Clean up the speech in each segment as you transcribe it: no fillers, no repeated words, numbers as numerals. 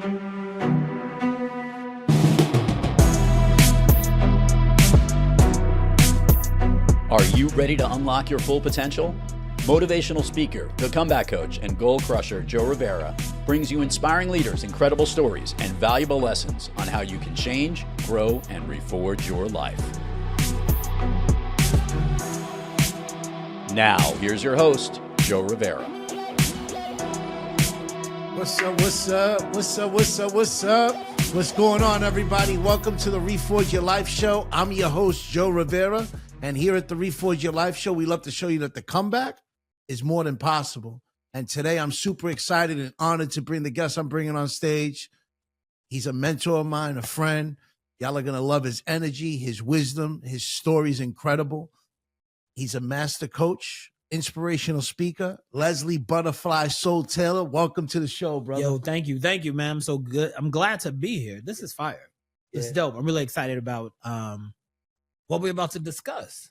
Are you ready to unlock your full potential? Motivational speaker, the comeback coach, and goal crusher Joe Rivera brings you inspiring leaders, incredible stories, and valuable lessons on how you can change, grow, and reforge your life. Now, here's your host, Joe Rivera. What's up, what's up, what's up, what's up, what's up? What's going on, everybody? Welcome to the Reforge Your Life show. I'm your host, Joe Rivera, and here at the Reforge Your Life show, we love to show you that the comeback is more than possible. And today, I'm super excited and honored to bring the guest I'm bringing on stage. He's a mentor of mine, a friend. Y'all are going to love his energy, his wisdom. His story's incredible. He's a master coach, inspirational speaker, Leslie Buttaflysoul Taylor. Welcome to the show, brother. Yo, thank you, man. I'm so good. I'm glad to be here. This is fire. It's dope. I'm really excited about what we're about to discuss.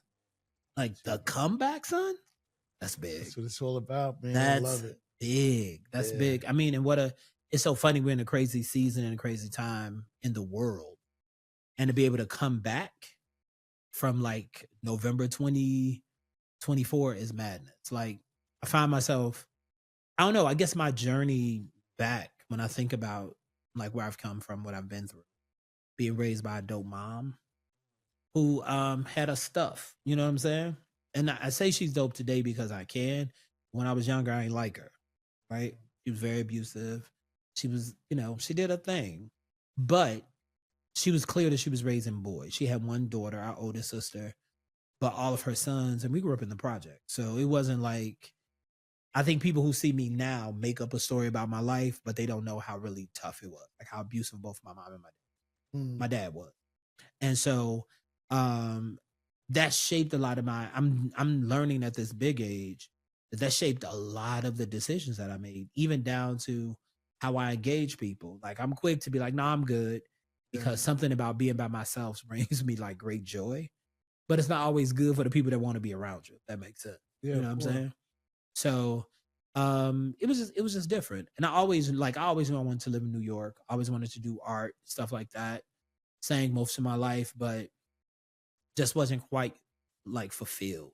Like the comeback, son. That's big. That's what it's all about, man. That's I love it. big. That's big. I mean, and it's so funny. We're in a crazy season and a crazy time in the world, and to be able to come back from like November 2024 is madness. Like I find myself, I don't know, I guess my journey back when I think about like where I've come from, what I've been through, being raised by a dope mom who had us stuff, you know what I'm saying? And I say she's dope today because I can. When I was younger, I ain't like her, right? She was very abusive. She was, she did her thing, but she was clear that she was raising boys. She had one daughter, our oldest sister, but all of her sons, and we grew up in the project. So it wasn't like, I think people who see me now make up a story about my life, but they don't know how really tough it was, like how abusive both my mom and my dad was. And so that shaped a lot of I'm learning at this big age that shaped a lot of the decisions that I made, even down to how I engage people. Like I'm quick to be like, no, I'm good, because something about being by myself brings me like great joy. But it's not always good for the people that want to be around you. If that makes sense. You know what I'm saying? So it was just different. And I always knew I wanted to live in New York. I always wanted to do art, stuff like that. Sang most of my life, but just wasn't quite like fulfilled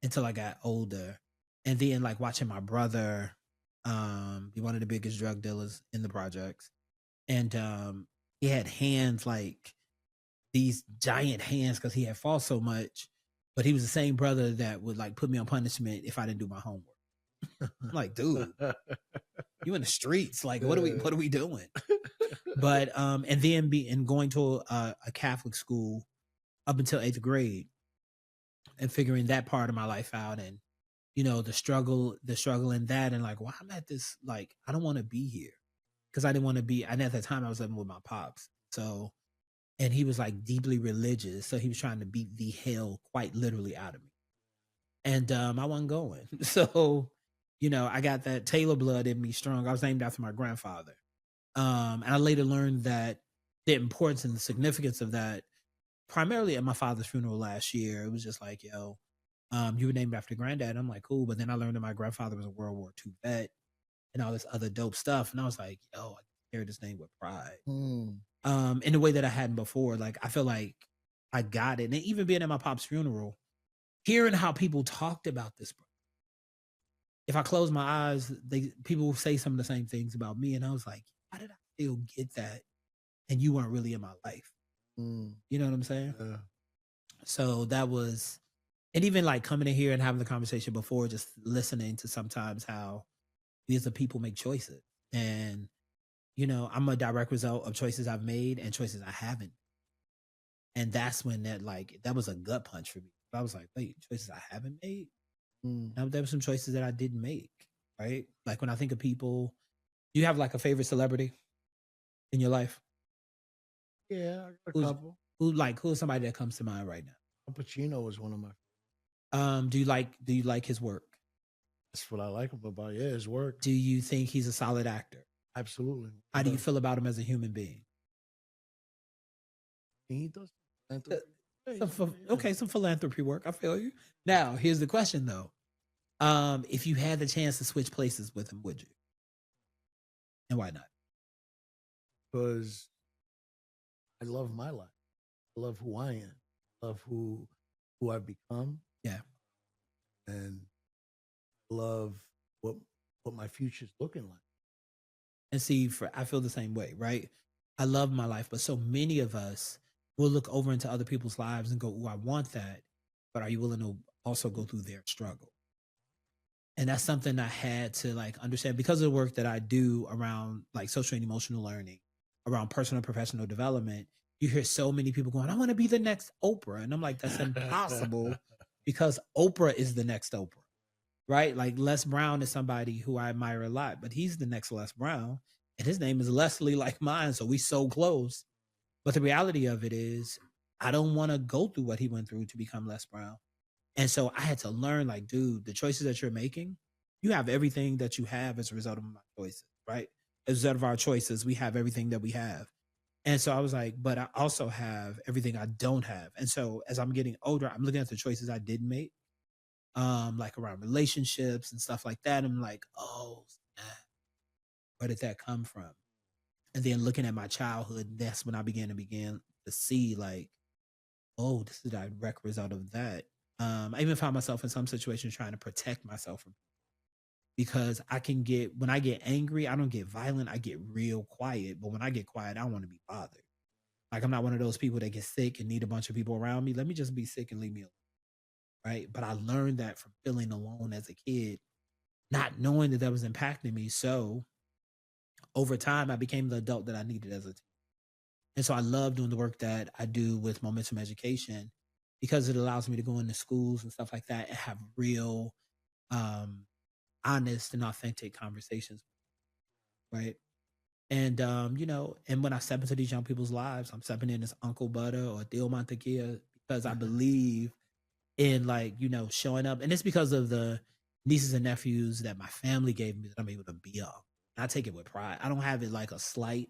until I got older. And then like watching my brother be one of the biggest drug dealers in the projects. And he had hands like these giant hands because he had fought so much, but he was the same brother that would like put me on punishment if I didn't do my homework. I'm like, dude, you in the streets. Like, what are we doing? But, and then going to a Catholic school up until 8th grade and figuring that part of my life out, and, the struggle in that, and like, well, I'm at this, like, I don't want to be here because I didn't want to be, and at that time I was living with my pops. So, and he was like deeply religious. So he was trying to beat the hell quite literally out of me. And I wasn't going. So, I got that Taylor blood in me strong. I was named after my grandfather. And I later learned that the importance and the significance of that, primarily at my father's funeral last year. It was just like, yo, you were named after granddad. I'm like, cool. But then I learned that my grandfather was a World War II vet and all this other dope stuff. And I was like, yo, I carry this name with pride. In a way that I hadn't before. Like, I feel like I got it. And even being at my pop's funeral, hearing how people talked about this, if I close my eyes, people will say some of the same things about me. And I was like, how did I still get that? And you weren't really in my life. You know what I'm saying? Yeah. So that was, and even like coming in here and having the conversation before, just listening to sometimes how we as a people make choices. And I'm a direct result of choices I've made and choices I haven't. And that's when that was a gut punch for me. I was like, wait, choices I haven't made? Now, there were some choices that I didn't make, right? Like when I think of people, do you have like a favorite celebrity in your life? Yeah, I got a couple. Who's somebody that comes to mind right now? Al Pacino was one of my. Do you like his work? That's what I like him about. Yeah, his work. Do you think he's a solid actor? Absolutely. How do you feel about him as a human being? He does. Some philanthropy work. I feel you. Now, here's the question though. If you had the chance to switch places with him, would you? And why not? because I love my life. I love who I am. I love who I've become. Yeah. And love what my future's looking like. And see, I feel the same way, right? I love my life, but so many of us will look over into other people's lives and go, "Oh, I want that," but are you willing to also go through their struggle? And that's something I had to like understand because of the work that I do around like social and emotional learning, around personal and professional development. You hear so many people going, "I want to be the next Oprah," and I'm like, that's impossible because Oprah is the next Oprah. Right? Like Les Brown is somebody who I admire a lot, but he's the next Les Brown. And his name is Leslie like mine. So we so close. But the reality of it is I don't want to go through what he went through to become Les Brown. And so I had to learn, like, dude, the choices that you're making, you have everything that you have as a result of my choices, right? As a result of our choices, we have everything that we have. And so I was like, but I also have everything I don't have. And so as I'm getting older, I'm looking at the choices I did make. Like around relationships and stuff like that. I'm like, oh, snap. Where did that come from? And then looking at my childhood, that's when I began to see like, oh, this is a direct result of that. I even found myself in some situations trying to protect myself from because when I get angry, I don't get violent, I get real quiet. But when I get quiet, I want to be bothered. Like I'm not one of those people that get sick and need a bunch of people around me. Let me just be sick and leave me alone. Right. But I learned that from feeling alone as a kid, not knowing that was impacting me. So over time, I became the adult that I needed as a teen. And so I love doing the work that I do with momentum education because it allows me to go into schools and stuff like that and have real, honest and authentic conversations. Right. And, and when I step into these young people's lives, I'm stepping in as Uncle Butter or Theo Montequia because I believe in like, showing up. And it's because of the nieces and nephews that my family gave me that I'm able to be on. And I take it with pride. I don't have it like a slight.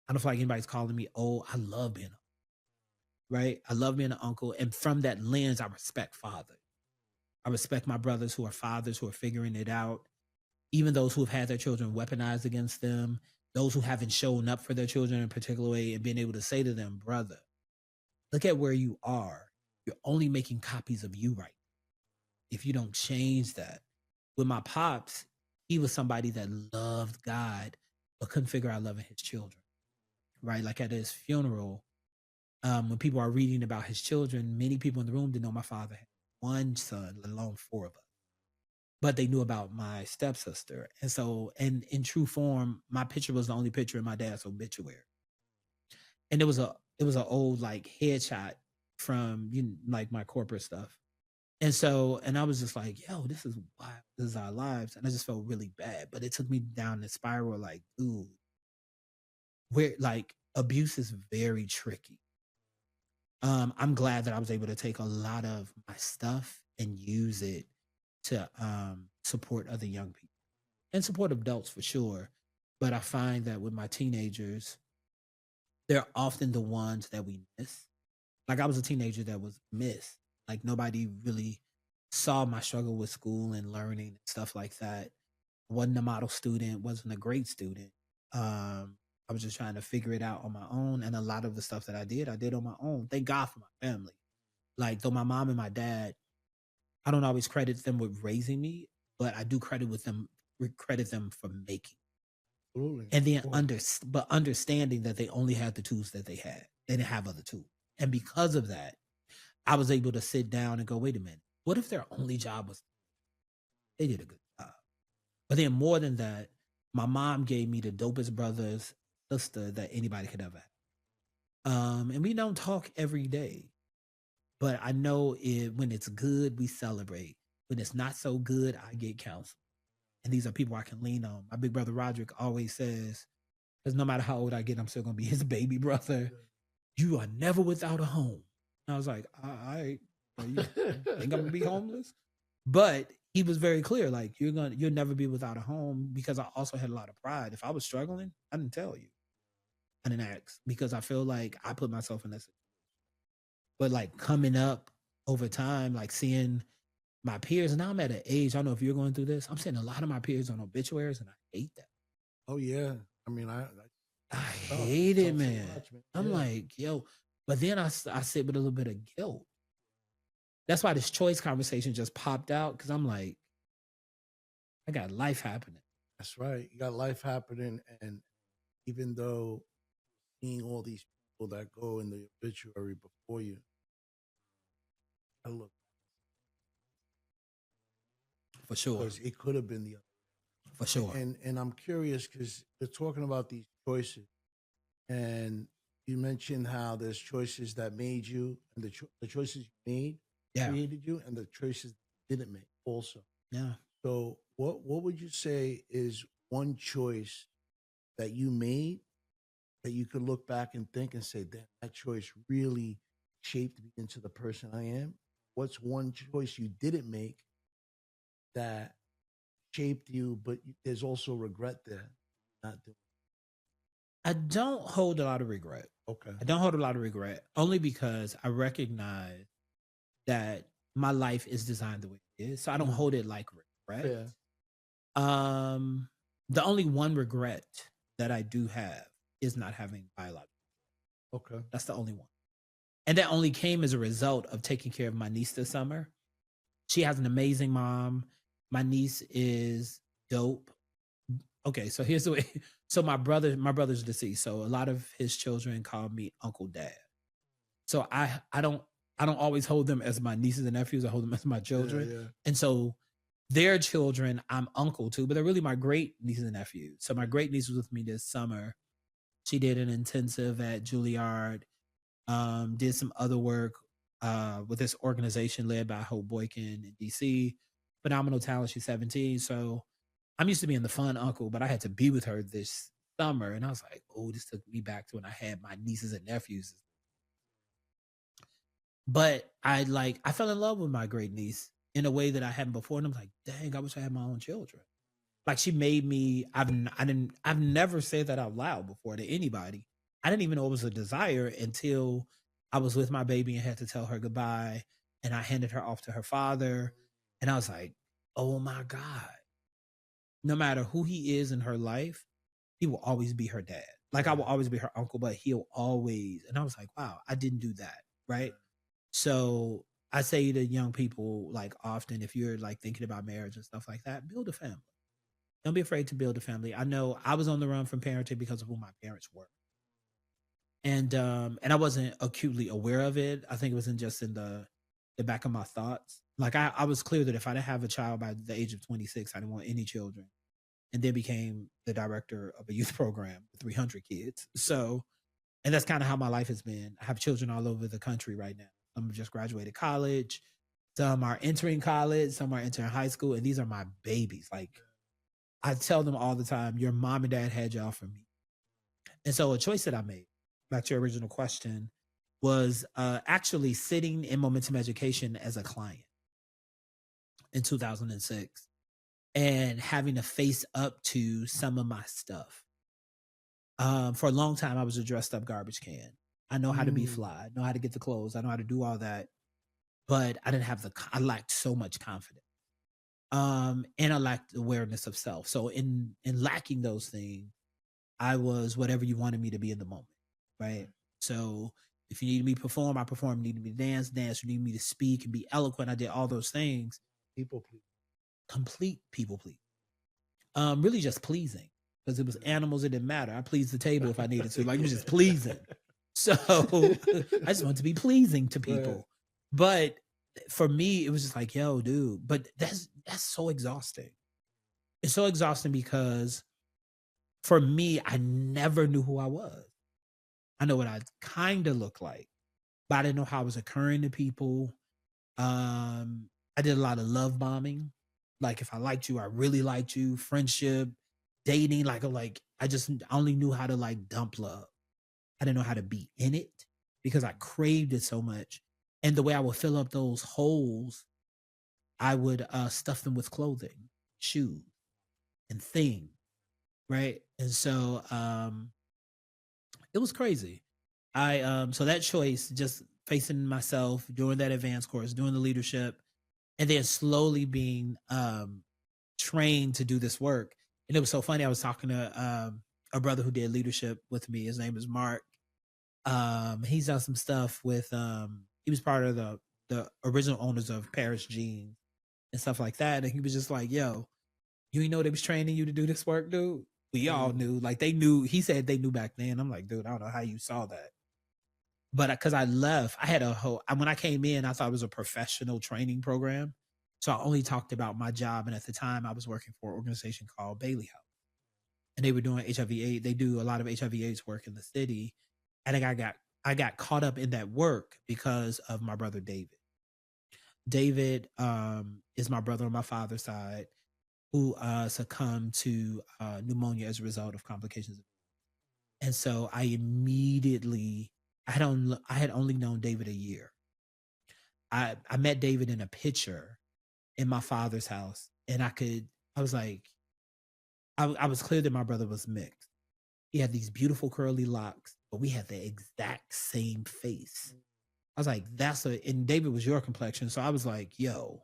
I don't feel like anybody's calling me old. I love being right. I love being an uncle. And from that lens, I respect father. I respect my brothers who are fathers who are figuring it out. Even those who have had their children weaponized against them, those who haven't shown up for their children in a particular way and being able to say to them, brother, look at where you are. You're only making copies of you right. If you don't change that. With my pops, he was somebody that loved God, but couldn't figure out loving his children. Right? Like at his funeral, when people are reading about his children, many people in the room didn't know my father had one son, let alone four of us. But they knew about my stepsister. And so, and in true form, my picture was the only picture in my dad's obituary. And it was an old like headshot from like my corporate stuff. And so, and I was just like, yo, this is wild. This is our lives. And I just felt really bad. But it took me down the spiral like, dude, where like abuse is very tricky. I'm glad that I was able to take a lot of my stuff and use it to support other young people and support adults for sure. But I find that with my teenagers, they're often the ones that we miss. Like I was a teenager that was missed. Like nobody really saw my struggle with school and learning and stuff like that. I wasn't a model student, wasn't a great student. I was just trying to figure it out on my own. And a lot of the stuff that I did on my own. Thank God for my family. Like though my mom and my dad, I don't always credit them with raising me, but I do credit them for making. Absolutely. And then understanding that they only had the tools that they had. They didn't have other tools. And because of that, I was able to sit down and go, wait a minute, what if their only job was, they did a good job. But then more than that, my mom gave me the dopest brother's sister that anybody could ever have. And we don't talk every day, but I know when it's good, we celebrate. When it's not so good, I get counsel. And these are people I can lean on. My big brother Roderick always says, because no matter how old I get, I'm still going to be his baby brother. You are never without a home. And I was like, all right, you think I'm going to be homeless? But he was very clear, like, you'll never be without a home, because I also had a lot of pride. If I was struggling, I didn't tell you. I didn't ask, because I feel like I put myself in that situation. But like coming up over time, like seeing my peers, and now I'm at an age, I don't know if you're going through this, I'm seeing a lot of my peers on obituaries, and I hate that. Oh, yeah. I mean, I hate it, man. I'm Yeah. like, yo, but then I sit with a little bit of guilt. That's why this choice conversation just popped out, because I'm like, I got life happening. That's right. You got life happening, and even though seeing all these people that go in the obituary before you, I look, For sure. because it could have been the other. For sure. And I'm curious because you're talking about these choices, and you mentioned how there's choices that made you, and the choices you made created you, and the choices that didn't make also. Yeah. So what would you say is one choice that you made that you could look back and think and say, damn, that choice really shaped me into the person I am? What's one choice you didn't make that shaped you, but there's also regret there not doing? I don't hold a lot of regret. Okay. I don't hold a lot of regret, only because I recognize that my life is designed the way it is. So I don't hold it like regret. Yeah. The only one regret that I do have is not having biological. Okay. That's the only one. And that only came as a result of taking care of my niece this summer. She has an amazing mom. My niece is dope. Okay, so here's the way. So my brother's deceased. So a lot of his children call me Uncle Dad. So I don't always hold them as my nieces and nephews. I hold them as my children. Yeah. And so their children I'm uncle to, but they're really my great nieces and nephews. So my great niece was with me this summer. She did an intensive at Juilliard, did some other work with this organization led by Hope Boykin in DC. Phenomenal talent. She's 17. So I'm used to being the fun uncle, but I had to be with her this summer. And I was like, oh, this took me back to when I had my nieces and nephews. But I fell in love with my great niece in a way that I hadn't before. And I'm like, dang, I wish I had my own children. Like, she made me, I've never said that out loud before to anybody. I didn't even know it was a desire until I was with my baby and had to tell her goodbye. And I handed her off to her father. And I was like, oh my God. No matter who he is in her life, he will always be her dad. Like, I will always be her uncle, but he'll always. And I was like, wow, I didn't do that. Right. So I say to young people, like, often, if you're like thinking about marriage and stuff like that, build a family. Don't be afraid to build a family. I know I was on the run from parenting because of who my parents were. And I wasn't acutely aware of it. I think it was just in the back of my thoughts. Like, I was clear that if I didn't have a child by the age of 26, I didn't want any children. And then became the director of a youth program with 300 kids. So, and that's kind of how my life has been. I have children all over the country right now. Some just graduated college. Some are entering college. Some are entering high school. And these are my babies. Like, I tell them all the time, your mom and dad had y'all for me. And so a choice that I made, back to your original question, was actually sitting in Momentum Education as a client in 2006 and having to face up to some of my stuff. For a long time, I was a dressed up garbage can. I know how to be fly, I know how to get the clothes, I know how to do all that, but I didn't have I lacked so much confidence. And I lacked awareness of self. So in lacking those things, I was whatever you wanted me to be in the moment, right? So if you needed me to perform, I performed. You needed me to dance. You needed me to speak and be eloquent. I did all those things. People please. Complete people please. Really just pleasing, because it was animals. It didn't matter. I pleased the table if I needed to. Like, it was just pleasing. So I just wanted to be pleasing to people. Right. But for me, it was just like, yo, dude, but that's so exhausting. It's so exhausting because for me, I never knew who I was. I know what I kind of look like, but I didn't know how I was occurring to people. I did a lot of love bombing. Like, if I liked you, I really liked you. Friendship, dating, I only knew how to like dump love. I didn't know how to be in it because I craved it so much. And the way I would fill up those holes, I would stuff them with clothing, shoes, and things, right? And so it was crazy. So that choice, just facing myself, doing that advanced course, doing the leadership, and then slowly being trained to do this work. And it was so funny. I was talking to a brother who did leadership with me. His name is Mark. He's done some stuff with he was part of the original owners of Paris Jeans and stuff like that. And he was just like, yo, you ain't know they was training you to do this work, dude. We all knew. Like they knew, he said they knew back then. I'm like, dude, I don't know how you saw that. But because I left, I had when I came in, I thought it was a professional training program. So I only talked about my job. And at the time I was working for an organization called Bailey House. And they were doing HIV/AIDS. They do a lot of HIV/AIDS work in the city. And I got caught up in that work because of my brother David. David is my brother on my father's side who succumbed to pneumonia as a result of complications. And so I immediately, I had only known David a year. I met David in a picture in my father's house, and I was like, I was clear that my brother was mixed. He had these beautiful curly locks, but we had the exact same face. I was like, and David was your complexion. So I was like, yo,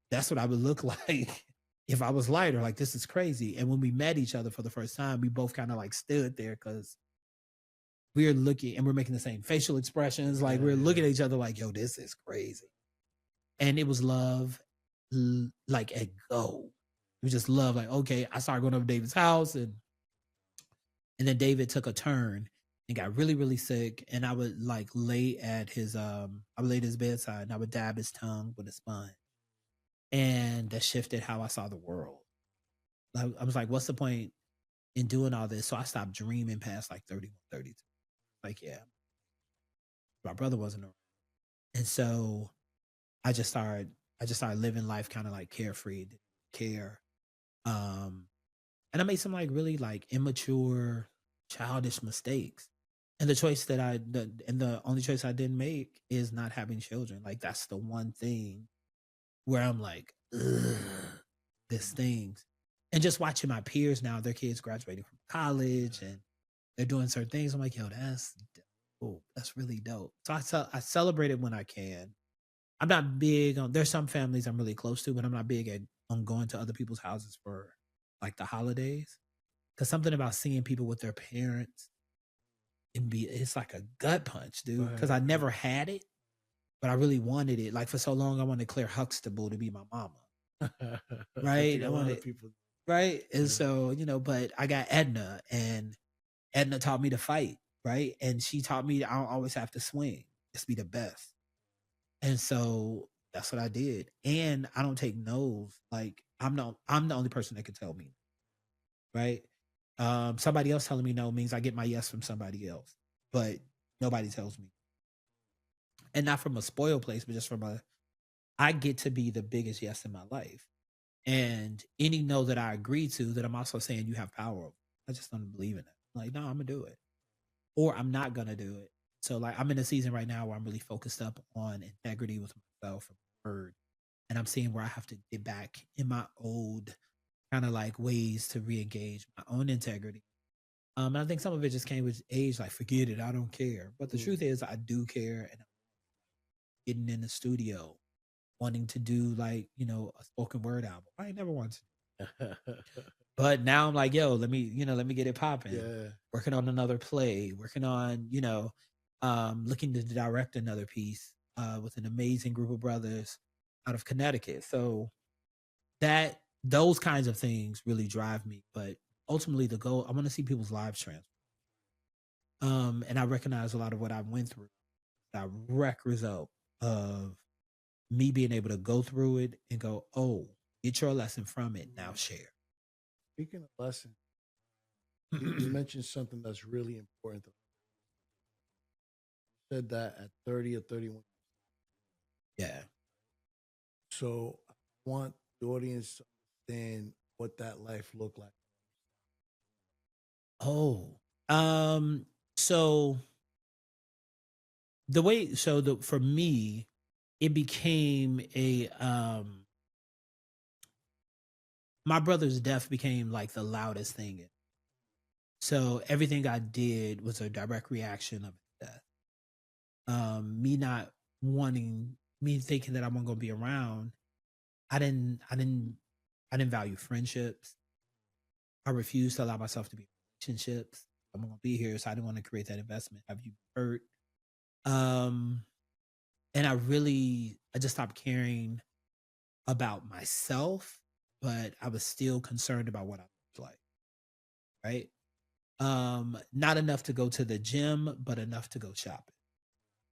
that's what I would look like if I was lighter. Like, this is crazy. And when we met each other for the first time, we both kind of like stood there because we're looking and we're making the same facial expressions. Like we're looking at each other like, yo, this is crazy. And it was love, like at go. We just love, like, okay, I started going over to David's house and then David took a turn and got really, really sick. And I would like lay at his bedside and I would dab his tongue with a sponge. And that shifted how I saw the world. I was like, what's the point in doing all this? So I stopped dreaming past like 31, 32. Like, yeah, my brother wasn't around. And so I just started living life kind of like carefree, didn't care. And I made some like really like immature, childish mistakes. And the only choice I didn't make is not having children. Like that's the one thing where I'm like, ugh, this stings. And just watching my peers now, their kids graduating from college and they're doing certain things. I'm like, yo, that's dope. That's really dope. So I celebrate it when I can. I'm not big on, there's some families I'm really close to, but I'm not big on going to other people's houses for like the holidays. Cause something about seeing people with their parents, it's like a gut punch, dude. Cause I never had it, but I really wanted it. Like for so long, I wanted Claire Huxtable to be my mama. Right. I wanted people. Right. And so, but I got Edna, and Edna taught me to fight. Right. And she taught me I don't always have to swing. Just be the best. And so that's what I did. And I don't take no's. Like I'm the only person that can tell me. Right. Somebody else telling me no means I get my yes from somebody else, but nobody tells me. And not from a spoiled place, but just I get to be the biggest yes in my life. And any no that I agree to, that I'm also saying you have power over. I just don't believe in it. I'm like, no, I'm gonna do it. Or I'm not gonna do it. So like I'm in a season right now where I'm really focused up on integrity with myself and my word. And I'm seeing where I have to get back in my old kind of like ways to re-engage my own integrity. And I think some of it just came with age, like forget it, I don't care. But the truth is I do care, and I'm getting in the studio, wanting to do like, a spoken word album. I ain't never wanted to. But now I'm like, yo, let me get it popping. Yeah. Working on another play, working on, looking to direct another piece with an amazing group of brothers out of Connecticut. So those kinds of things really drive me. But ultimately the goal, I want to see people's lives transform. And I recognize a lot of what I went through, direct result of me being able to go through it and go, oh, get your lesson from it, now share. Speaking of lesson, you mentioned something that's really important. You said that at 30 or 31. Yeah. So I want the audience to understand what that life looked like. Oh, so for me, it became my brother's death became like the loudest thing. So everything I did was a direct reaction of his death. Me thinking that I wasn't gonna be around. I didn't value friendships. I refused to allow myself to be. relationships. I'm gonna be here, so I didn't want to create that investment. Have you hurt? Um, and I just stopped caring about myself, but I was still concerned about what I looked like, right? Not enough to go to the gym, but enough to go shopping.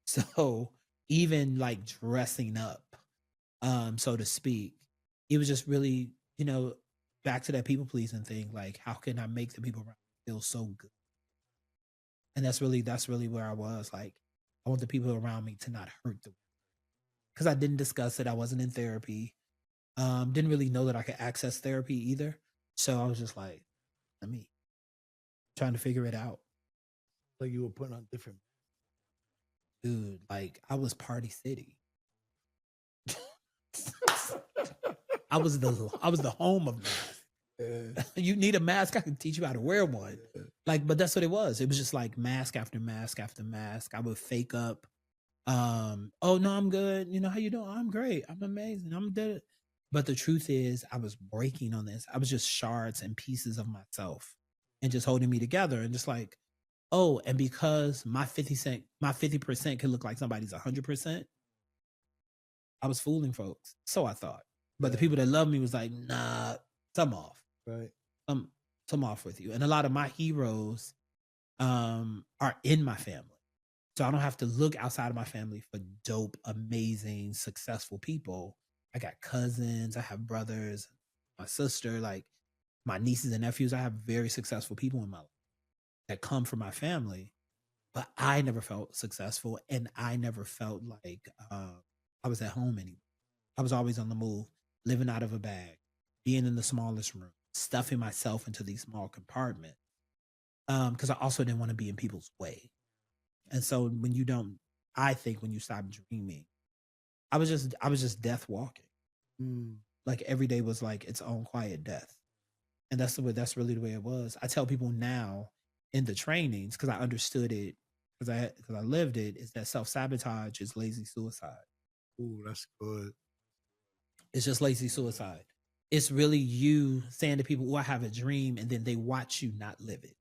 So even like dressing up, so to speak, it was just really, back to that people pleasing thing. Like, how can I make the people around me feel so good? And that's really where I was. Like, I want the people around me to not hurt them. Because I didn't discuss it. I wasn't in therapy. Didn't really know that I could access therapy either. So I was just like, let me trying to figure it out. Like you were putting on different. Dude, like I was Party City. I was the home of masks. You need a mask, I can teach you how to wear one. Like, but that's what it was. It was just like mask after mask after mask. I would fake up. Oh no, I'm good. How you doing? I'm great. I'm amazing. I'm dead. But the truth is, I was breaking on this. I was just shards and pieces of myself, and just holding me together, and just like, oh, and because my 50% could look like somebody's 100%, I was fooling folks. So I thought. But the people that loved me was like, nah, some off. Right. Some off with you. And a lot of my heroes are in my family. So I don't have to look outside of my family for dope, amazing, successful people. I got cousins, I have brothers, my sister, like my nieces and nephews. I have very successful people in my life that come from my family, but I never felt successful, and I never felt like I was at home anymore. I was always on the move, living out of a bag, being in the smallest room, stuffing myself into these small compartments, because I also didn't want to be in people's way. And so when you stop dreaming, I was just death walking. Like every day was like its own quiet death. And that's really the way it was. I tell people now in the trainings, because I understood it, because I lived it, is that self-sabotage is lazy suicide. Ooh, that's good. It's just lazy suicide. It's really you saying to people, oh, I have a dream, and then they watch you not live it.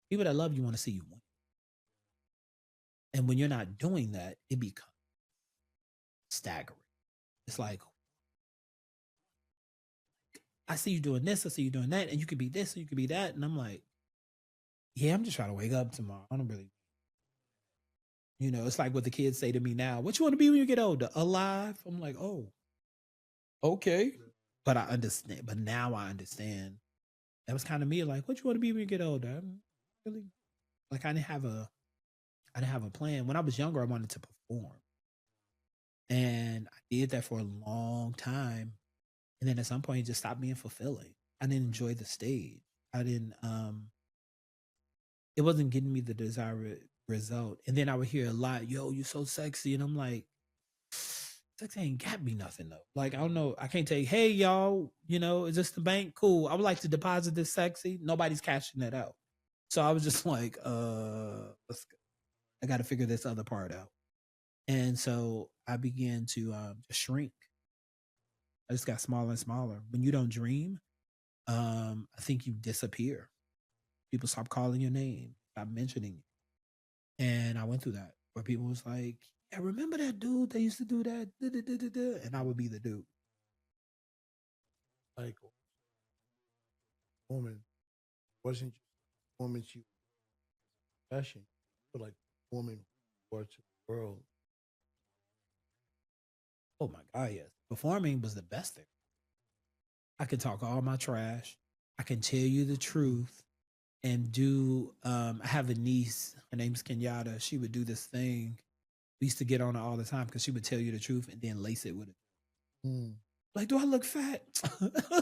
People that love you want to see you win. And when you're not doing that, it becomes staggering. It's like, I see you doing this, I see you doing that, and you could be this, and you could be that. And I'm like, yeah, I'm just trying to wake up tomorrow. I don't really, it's like what the kids say to me now. What you want to be when you get older? Alive? I'm like, oh, okay. But I understand. But now I understand. That was kind of me. Like, what you want to be when you get older? I'm really, like, I didn't have a plan. When I was younger, I wanted to perform. And I did that for a long time. And then at some point, it just stopped being fulfilling. I didn't enjoy the stage. It wasn't getting me the desired result. And then I would hear a lot, yo, you're so sexy. And I'm like, sex ain't got me nothing though. Like, I don't know. I can't tell you, hey, y'all, is this the bank? Cool. I would like to deposit this sexy. Nobody's cashing that out. So I was just like, let's go. I got to figure this other part out. And so I began to shrink. I just got smaller and smaller. When you don't dream, I think you disappear. People stop calling your name, stop mentioning you. And I went through that where people was like, yeah, remember that dude that used to do that? And I would be the dude. Like, woman wasn't just a woman she fashion, but like woman who to the world. Oh my God, yes. Performing was the best thing. I could talk all my trash. I can tell you the truth and do, I have a niece, her name's Kenyatta. She would do this thing. We used to get on her all the time because she would tell you the truth and then lace it with it. Like, do I look fat?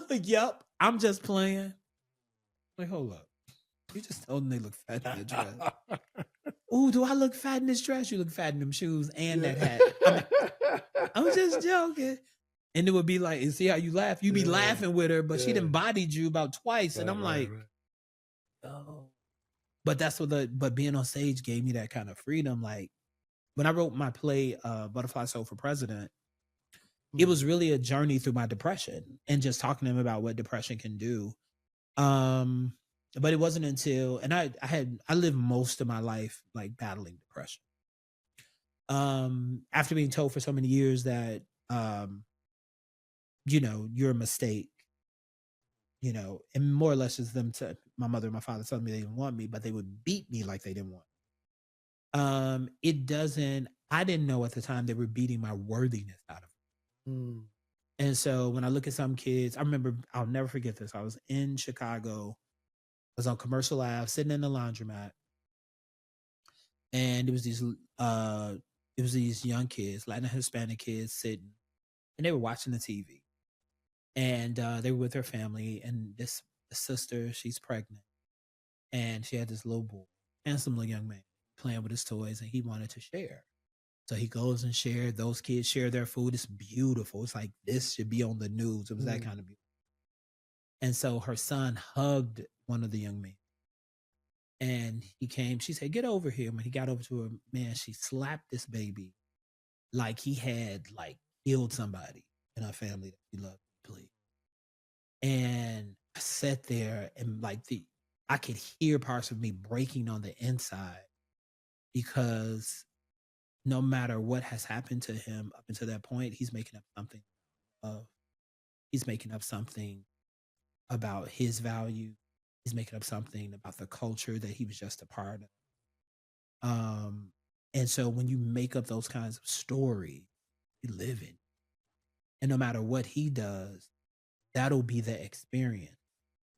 Yep, I'm just playing. Like, hold up. You just told them they look fat in your dress. Ooh, do I look fat in this dress? You look fat in them shoes and that hat. I'm just joking. And it would be like, and see how you laugh? You be laughing with her, but she done bodied you about twice. And I'm like, oh. But but being on stage gave me that kind of freedom. Like when I wrote my play, Buttaflysoul for President, it was really a journey through my depression and just talking to him about what depression can do. But it wasn't until, and I lived most of my life like battling depression. After being told for so many years that, you're a mistake, and more or less just them to my mother and my father telling me they didn't want me, but they would beat me like they didn't want me. I didn't know at the time they were beating my worthiness out of me. And so when I look at some kids, I remember, I'll never forget this. I was in Chicago. I was on Commercial Ave, sitting in the laundromat, and it was these young kids, Latin and Hispanic kids, sitting, and they were watching the TV, and they were with their family, and this sister, she's pregnant, and she had this little boy, handsome little young man, playing with his toys, and he wanted to share. So he goes and shared. Those kids share their food. It's beautiful. It's like, this should be on the news. It was that kind of beautiful. And so her son hugged one of the young men. And he came, she said, get over here. When he got over to her, man, she slapped this baby like he had like killed somebody in her family that she loved deeply. And I sat there and like I could hear parts of me breaking on the inside, because no matter what has happened to him up until that point, he's making up something he's making up something about his value. He's making up something about the culture that he was just a part of. And so when you make up those kinds of stories, you live in. And no matter what he does, that'll be the experience.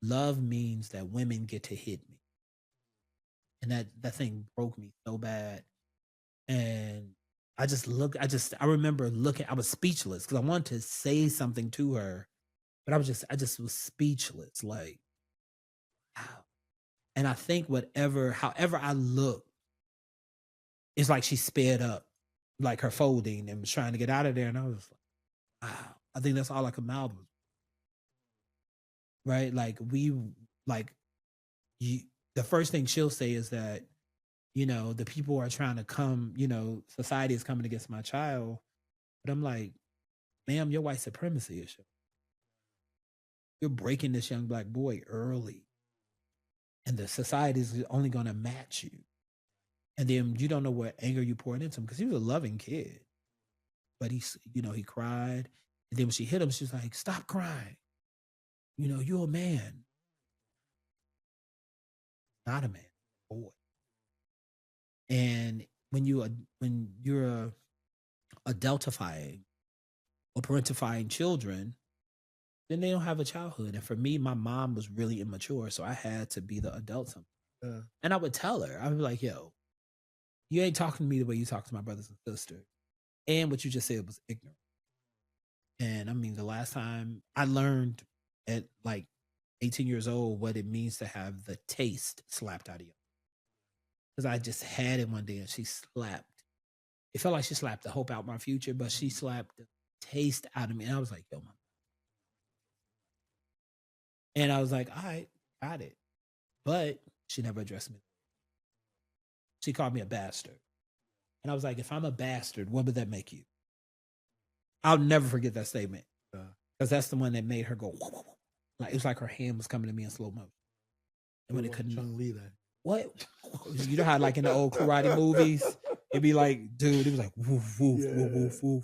Love means that women get to hit me. And that thing broke me so bad. And I remember looking, I was speechless because I wanted to say something to her, but I just was speechless. Like, wow. And I think however I looked, it's like she sped up, like her folding, and was trying to get out of there. And I was like, wow. I think that's all I could mouth. Right? Like the first thing she'll say is that, the people are trying to come, society is coming against my child. But I'm like, ma'am, your white supremacy issue. You're breaking this young black boy early. And the society is only going to match you. And then you don't know what anger you poured into him, because he was a loving kid. But he cried. And then when she hit him, she was like, stop crying. You're a man. Not a man, boy. And when you're adultifying or parentifying children, then they don't have a childhood. And for me, my mom was really immature, so I had to be the adult sometimes. And I would tell her, I would be like, yo, you ain't talking to me the way you talk to my brothers and sisters. And what you just said was ignorant. And I mean, the last time I learned at like 18 years old what it means to have the taste slapped out of you. Because I just had it one day, and she slapped. It felt like she slapped the hope out my future, but she slapped the taste out of me. And I was like, yo, mom. And I was like, all right, got it. But she never addressed me. She called me a bastard. And I was like, if I'm a bastard, what would that make you? I'll never forget that statement. Because that's the one that made her go, like, it was like her hand was coming to me in slow motion. And when it couldn't. What? You know how, like, in the old karate movies, it'd be like, dude, it was like, woof, woof, woof, woof, woof.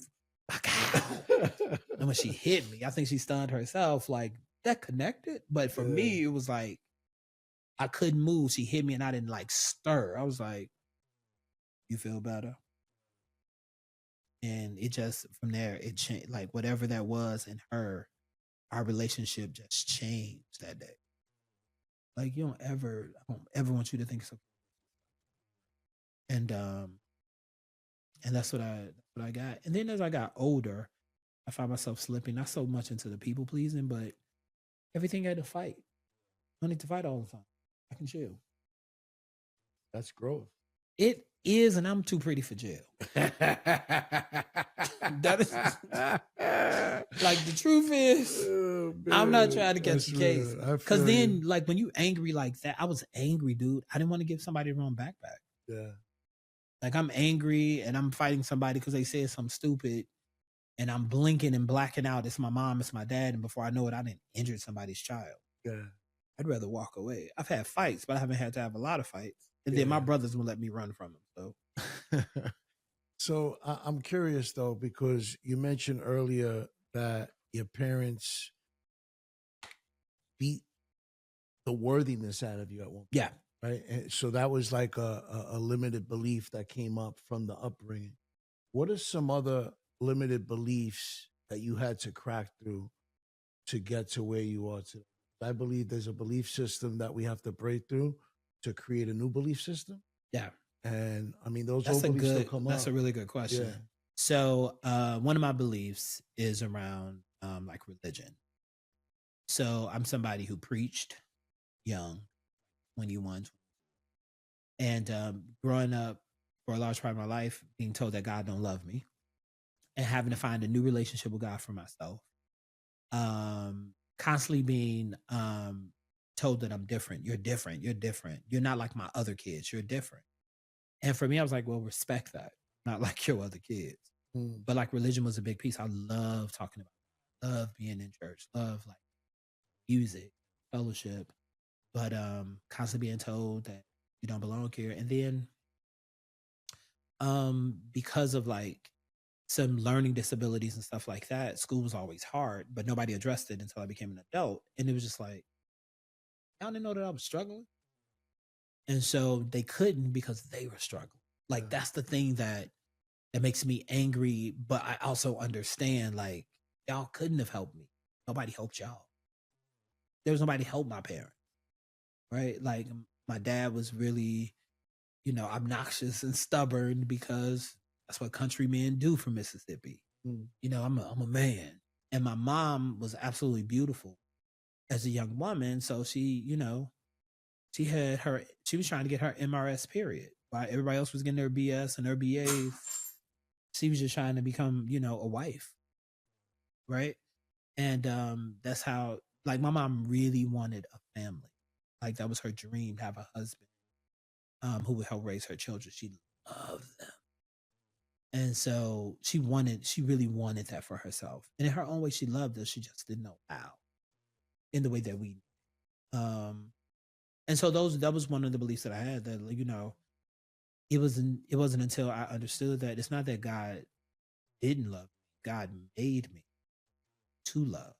And when she hit me, I think she stunned herself, like, that connected. But for me, it was like, I couldn't move. She hit me and I didn't like stir. I was like, you feel better? And it just, from there, it changed. Like, whatever that was in her, our relationship just changed that day. Like, I don't ever want you to think so. And that's what I got. And then as I got older, I found myself slipping not so much into the people pleasing, but everything I had to fight. I don't need to fight all the time. I can chill. That's growth. It is, and I'm too pretty for jail. That is like, the truth is, I'm not trying to catch the case. Because then, like, when you angry like that, I was angry, dude. I didn't want to give somebody the wrong backpack. Yeah. Like, I'm angry and I'm fighting somebody because they said something stupid, and I'm blinking and blacking out. It's my mom, it's my dad, and before I know it, I didn't injure somebody's child. Yeah. I'd rather walk away. I've had fights, but I haven't had to have a lot of fights. And then my brothers will let me run from them. So So I'm curious though, because you mentioned earlier that your parents beat the worthiness out of you at one point, yeah. right? And so that was like a limited belief that came up from the upbringing. What are some other limited beliefs that you had to crack through to get to where you are today? I believe there's a belief system that we have to break through to create a new belief system. Yeah. And I mean, those That's old a beliefs still good, come that's up. a really good question. Yeah. So one of my beliefs is around like religion. So I'm somebody who preached young, 21, and growing up for a large part of my life, being told that God don't love me and having to find a new relationship with God for myself. Constantly being told that I'm different. You're different. You're different. You're not like my other kids. You're different. And for me, I was like, well, respect that. Not like your other kids. Mm. But like religion was a big piece. I love talking about, love being in church, love like music, fellowship, but constantly being told that you don't belong here. And then because of like some learning disabilities and stuff like that, school was always hard, but nobody addressed it until I became an adult. And it was just like, y'all didn't know that I was struggling. And so they couldn't because they were struggling. Like that's the thing that makes me angry, but I also understand like y'all couldn't have helped me. Nobody helped y'all. There was nobody to help my parents, right? Like my dad was really, obnoxious and stubborn because that's what country men do from Mississippi. Mm. I'm a man. And my mom was absolutely beautiful as a young woman. So she, she was trying to get her MRS period while everybody else was getting their BS and their BAs. She was just trying to become, a wife. Right. And that's how, like, my mom really wanted a family. Like, that was her dream, to have a husband who would help raise her children. She loved them. And so she really wanted that for herself. And in her own way, she loved us. She just didn't know how in the way that we. And so that was one of the beliefs that I had, that, it wasn't until I understood that it's not that God didn't love me. God made me to love.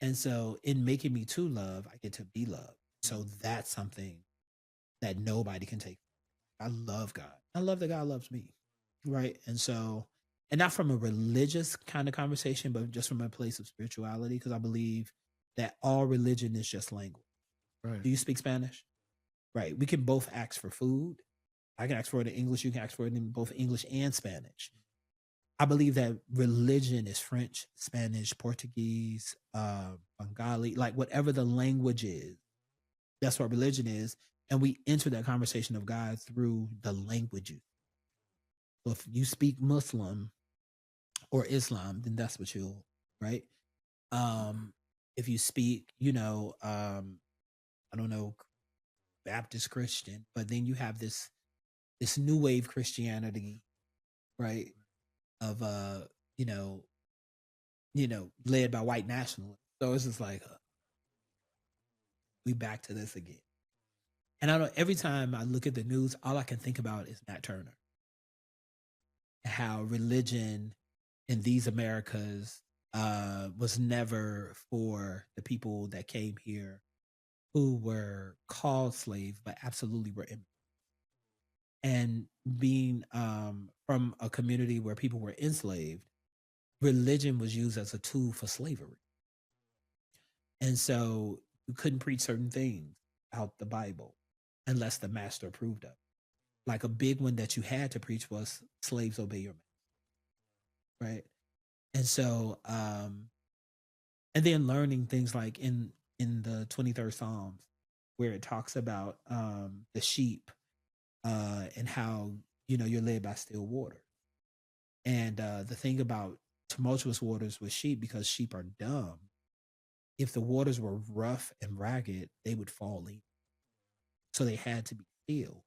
And so in making me to love, I get to be loved. So that's something that nobody can take. I love God. I love that God loves me. Right. And so, and not from a religious kind of conversation, but just from a place of spirituality, because I believe that all religion is just language. Right. Do you speak Spanish? Right. We can both ask for food. I can ask for it in English. You can ask for it in both English and Spanish. I believe that religion is French, Spanish, Portuguese, Bengali, like whatever the language is, that's what religion is. And we enter that conversation of God through the languages. So if you speak Muslim or Islam, then that's what you'll, right? If you speak, I don't know, Baptist Christian, but then you have this new wave Christianity, right? Of led by white nationalists. So it's just like we back to this again. And I know every time I look at the news, all I can think about is Nat Turner. How religion in these Americas was never for the people that came here who were called slaves, but absolutely were immigrants. And being from a community where people were enslaved, religion was used as a tool for slavery. And so you couldn't preach certain things out the Bible unless the master approved of. Like a big one that you had to preach was slaves obey your master. Right. And so, and then learning things like in the 23rd Psalms, where it talks about the sheep and how, you're led by still water. And the thing about tumultuous waters with sheep, because sheep are dumb, if the waters were rough and ragged, they would fall in. So they had to be still.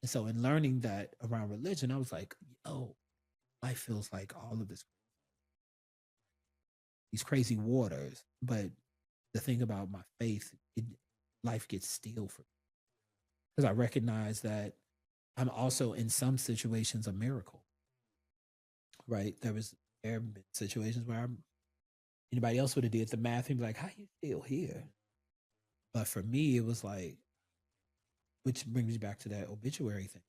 And so in learning that around religion, I was like, life feels like all of these crazy waters. But the thing about my faith, life gets still for me. Because I recognize that I'm also in some situations a miracle. Right? There have been situations where anybody else would have did the math and be like, how you still here? But for me, it was like, which brings me back to that obituary thing.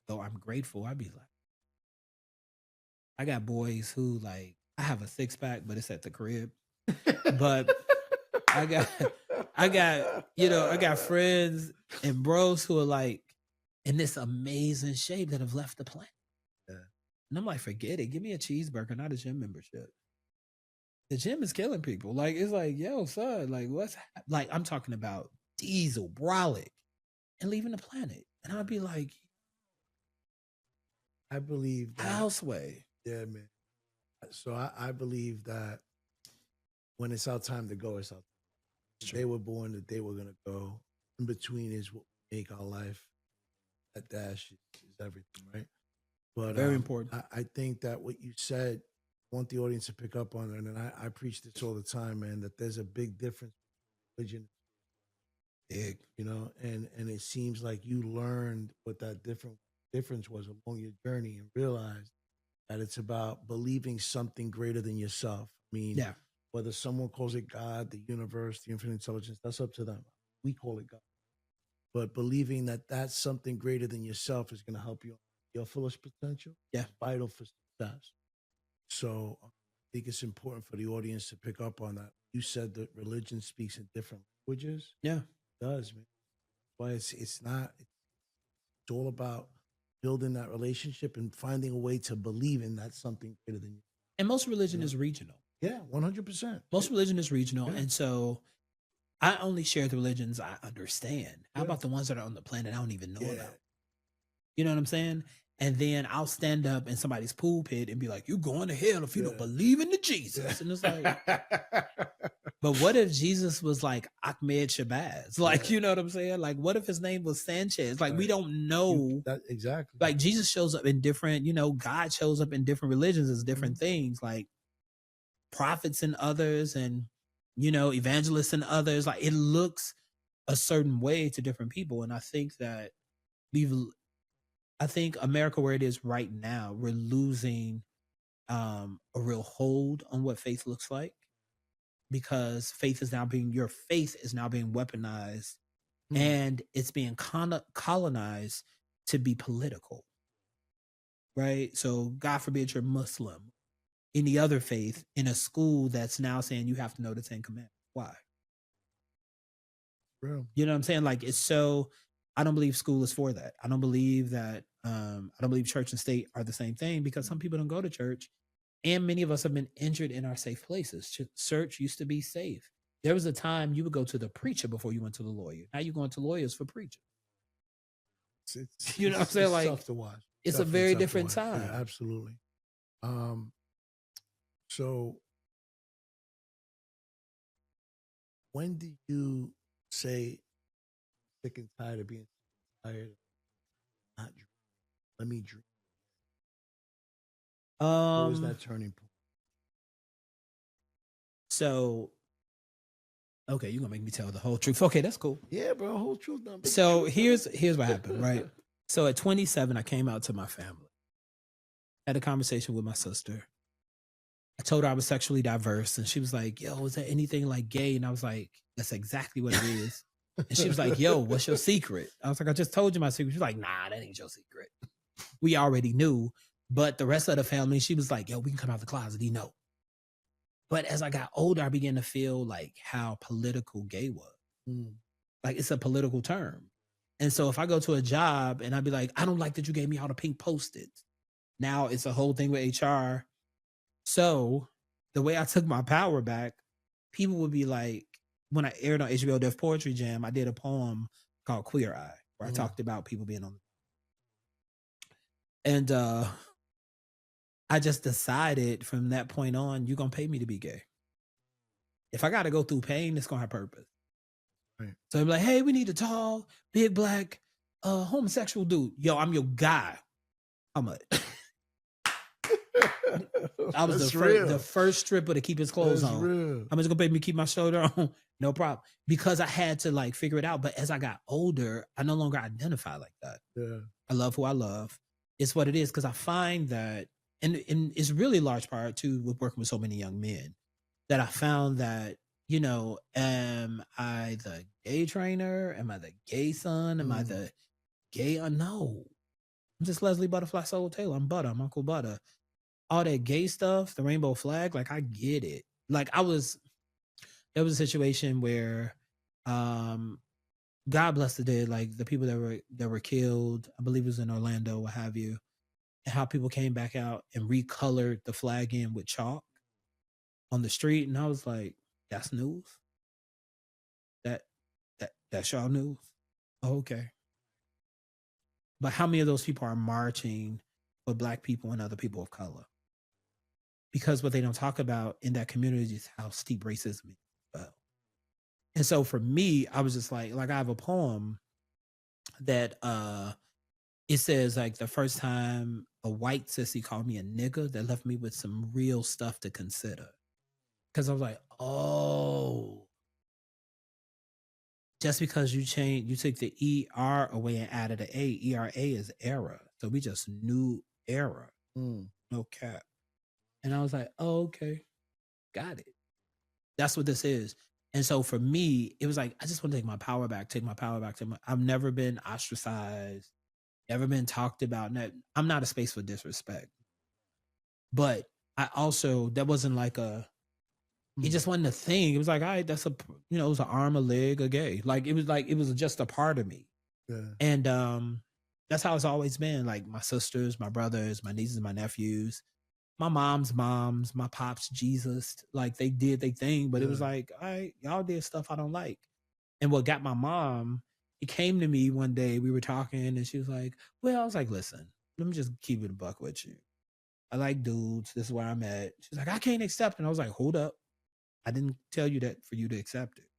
Though I'm grateful, I'd be like, I got boys who like, I have a 6-pack, but it's at the crib. But I got friends and bros who are like in this amazing shape that have left the planet. Yeah. And I'm like, forget it. Give me a cheeseburger, not a gym membership. The gym is killing people. Like, it's like, yo, son, like, like, I'm talking about diesel, brolic, and leaving the planet. And I'd be like, I believe that. Houseway. Yeah, man. So I believe that when it's our time to go, it's our time. They were born that they were going to go. In between is what make our life. That dash is everything, right? But very important. I think that what you said, I want the audience to pick up on it. And I preach this all the time, man, that there's a big difference between religion. Big. You know, and it seems like you learned what that difference was along your journey and realized that it's about believing something greater than yourself. I mean, yeah. Whether someone calls it God, the universe, the infinite intelligence, that's up to them. We call it God. But believing that that's something greater than yourself is going to help you your fullest potential. Yeah. Vital for success. So I think it's important for the audience to pick up on that. You said that religion speaks in different languages. Yeah. It does, man. But it's all about building that relationship and finding a way to believe in that something greater than you. And most religion is regional. Yeah, 100%. Most religion is regional. Yeah. And so I only share the religions I understand. How about the ones that are on the planet I don't even know about? You know what I'm saying? And then I'll stand up in somebody's pulpit and be like, you're going to hell if you don't believe in the Jesus. And it's like, but what if Jesus was like Ahmed Shabazz? Like, you know what I'm saying? Like, what if his name was Sanchez? Like, we don't know. Exactly. Like, Jesus shows up in different, God shows up in different religions as different things. Like, prophets and others and, evangelists and others. Like, it looks a certain way to different people. And I think that America, where it is right now, we're losing a real hold on what faith looks like, because your faith is now being weaponized and it's being colonized to be political, right? So God forbid you're Muslim, any other faith, in a school that's now saying you have to know the 10 Commandments. Why? Real. You know what I'm saying? Like, it's so, I don't believe school is for that. I don't believe that, I don't believe church and state are the same thing, because some people don't go to church, and many of us have been injured in our safe places. Church used to be safe. There was a time you would go to the preacher before you went to the lawyer. Now you're going to lawyers for preachers. You know what I'm saying? It's like, tough to watch. It's a very different time. Yeah, absolutely. So when did you say, sick and tired of being tired, not dream? Let me dream. What was that turning point? So, okay, you're gonna make me tell the whole truth. Okay, that's cool. Yeah, bro, whole truth. So here's what happened, right? So at 27, I came out to my family. Had a conversation with my sister. I told her I was sexually diverse, and she was like, yo, is there anything like gay? And I was like, that's exactly what it is. And she was like, yo, what's your secret? I was like, I just told you my secret. She was like, nah, that ain't your secret. We already knew. But the rest of the family, she was like, yo, we can come out the closet. You know. But as I got older, I began to feel like how political gay was. Like, it's a political term. And so if I go to a job and I'd be like, I don't like that you gave me all the pink Post-its. Now it's a whole thing with HR. So the way I took my power back, people would be like, when I aired on HBO Def Poetry Jam, I did a poem called Queer Eye, where I talked about people being on. And I just decided from that point on, you're going to pay me to be gay. If I got to go through pain, it's going to have purpose. Right. So I'm like, hey, we need a tall, big, black, homosexual dude. Yo, I'm your guy. How much? I was the first stripper to keep his clothes on. Real. How much gonna pay me to keep my shoulder on? No problem. Because I had to like figure it out. But as I got older, I no longer identify like that. Yeah. I love who I love. It's what it is. Because I find that, and it's really large part too with working with so many young men, that I found that, you know, am I the gay trainer? Am I the gay son? Am I the gay? No. I'm just Leslie Buttaflysoul Taylor. I'm Butter. I'm Uncle Butter. All that gay stuff, the rainbow flag, like I get it. Like there was a situation where God bless the dead, like the people that were killed, I believe it was in Orlando, what have you, and how people came back out and recolored the flag in with chalk on the street. And I was like, that's news. That's y'all news. Oh, okay. But how many of those people are marching for Black people and other people of color? Because what they don't talk about in that community is how steep racism is. Well, and so for me, I was just like I have a poem that it says like the first time a white sissy called me a nigga, that left me with some real stuff to consider. Because I was like, oh, just because you took the ER away and added an A, ERA is error. So we just knew error. No cap. And I was like, oh, okay. Got it. That's what this is. And so for me, it was like, I just want to take my power back. I've never been ostracized, never been talked about. I'm not a space for disrespect. But I also, that wasn't like it just wasn't a thing. It was like, all right, that's it was an arm, a leg, a gay. Like, it was just a part of me. Yeah. And that's how it's always been. Like my sisters, my brothers, my nieces, my nephews, my mom's moms, my pops, Jesus, like they did their thing, but it was like, all right, y'all did stuff I don't like. And what got my mom, it came to me one day, we were talking and she was like, well, I was like, listen, let me just keep it a buck with you. I like dudes. This is where I'm at. She's like, I can't accept it. And I was like, hold up. I didn't tell you that for you to accept it.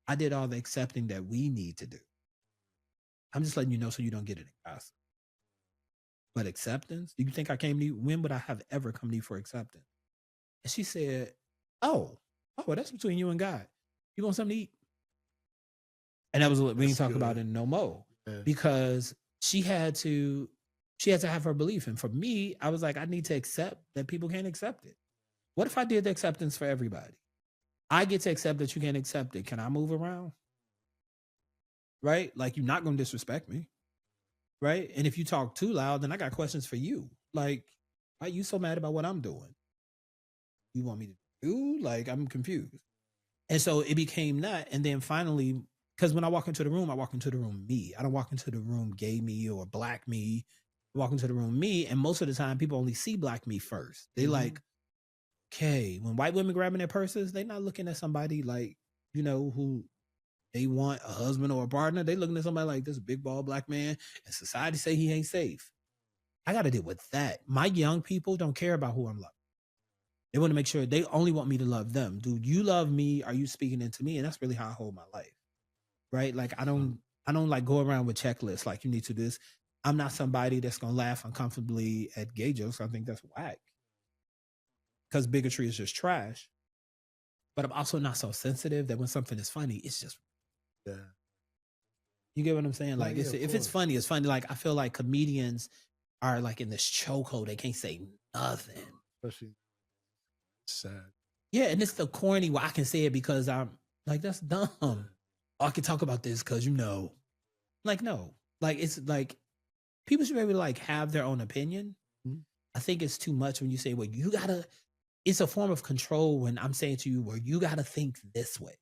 I did all the accepting that we need to do. I'm just letting you know so you don't get it in gossip. But acceptance? Do you think I came to you? When would I have ever come to you for acceptance? And she said, well, that's between you and God. You want something to eat? And that was what we didn't talk about in no more. Yeah. Because she had to have her belief. And for me, I was like, I need to accept that people can't accept it. What if I did the acceptance for everybody? I get to accept that you can't accept it. Can I move around? Right? Like, you're not going to disrespect me. Right? And if you talk too loud, then I got questions for you. Like, why are you so mad about what I'm doing? You want me to do? Like, I'm confused. And so it became that. And then finally, because when I walk into the room, I walk into the room me. I don't walk into the room gay me or Black me. I walk into the room me. And most of the time, people only see Black me first. They like, okay, when white women grabbing their purses, they're not looking at somebody like, who they want a husband or a partner. They looking at somebody like this big bald Black man, and society say he ain't safe. I got to deal with that. My young people don't care about who I'm loving. They want to make sure they only want me to love them. Do you love me? Are you speaking into me? And that's really how I hold my life. Right? Like I don't like go around with checklists like you need to do this. I'm not somebody that's going to laugh uncomfortably at gay jokes. I think that's whack. Because bigotry is just trash. But I'm also not so sensitive that when something is funny, it's just, you get what I'm saying? Like, if it's funny, it's funny. Like, I feel like comedians are like in this chokehold. They can't say nothing. Especially sad. Yeah, and it's the corny where I can say it because I'm like, that's dumb. Oh, I can talk about this because like, no. Like, it's like, people should be able to like have their own opinion. I think it's too much when you say, well, you gotta, it's a form of control when I'm saying to you, well, you gotta think this way.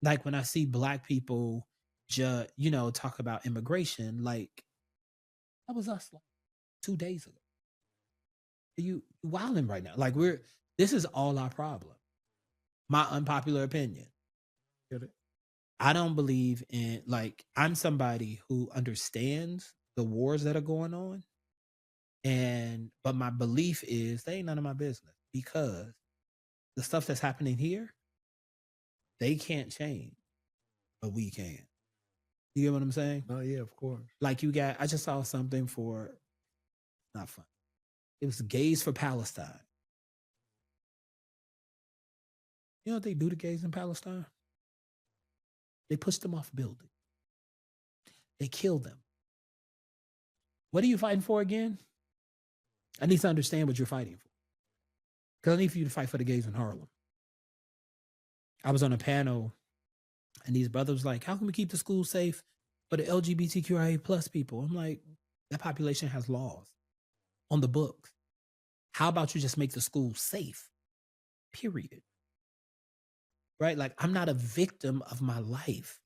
Like when I see Black people, talk about immigration, like that was us like 2 days ago. You wilding right now. Like this is all our problem. My unpopular opinion. Get it? I don't believe in, like, I'm somebody who understands the wars that are going on. But my belief is they ain't none of my business, because the stuff that's happening here, they can't change, but we can. You get what I'm saying? Oh yeah, of course. Like I just saw something for, not fun. It was Gays for Palestine. You know what they do to gays in Palestine? They push them off buildings. They kill them. What are you fighting for again? I need to understand what you're fighting for. Because I need for you to fight for the gays in Harlem. I was on a panel and these brothers was like, how can we keep the schools safe for the LGBTQIA plus people? I'm like, that population has laws on the books. How about you just make the school safe? Period. Right? Like, I'm not a victim of my life.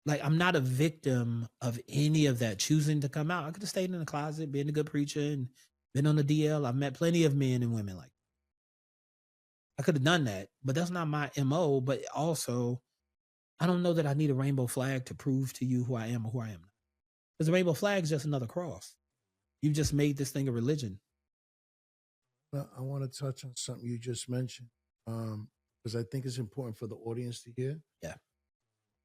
Like, I'm not a victim of any of that choosing to come out. I could have stayed in the closet, been a good preacher, and been on the DL. I've met plenty of men and women like that. I could have done that, but that's not my MO. But also, I don't know that I need a rainbow flag to prove to you who I am or who I am not. Because the rainbow flag is just another cross. You've just made this thing a religion. Well, I want to touch on something you just mentioned, because I think it's important for the audience to hear. Yeah.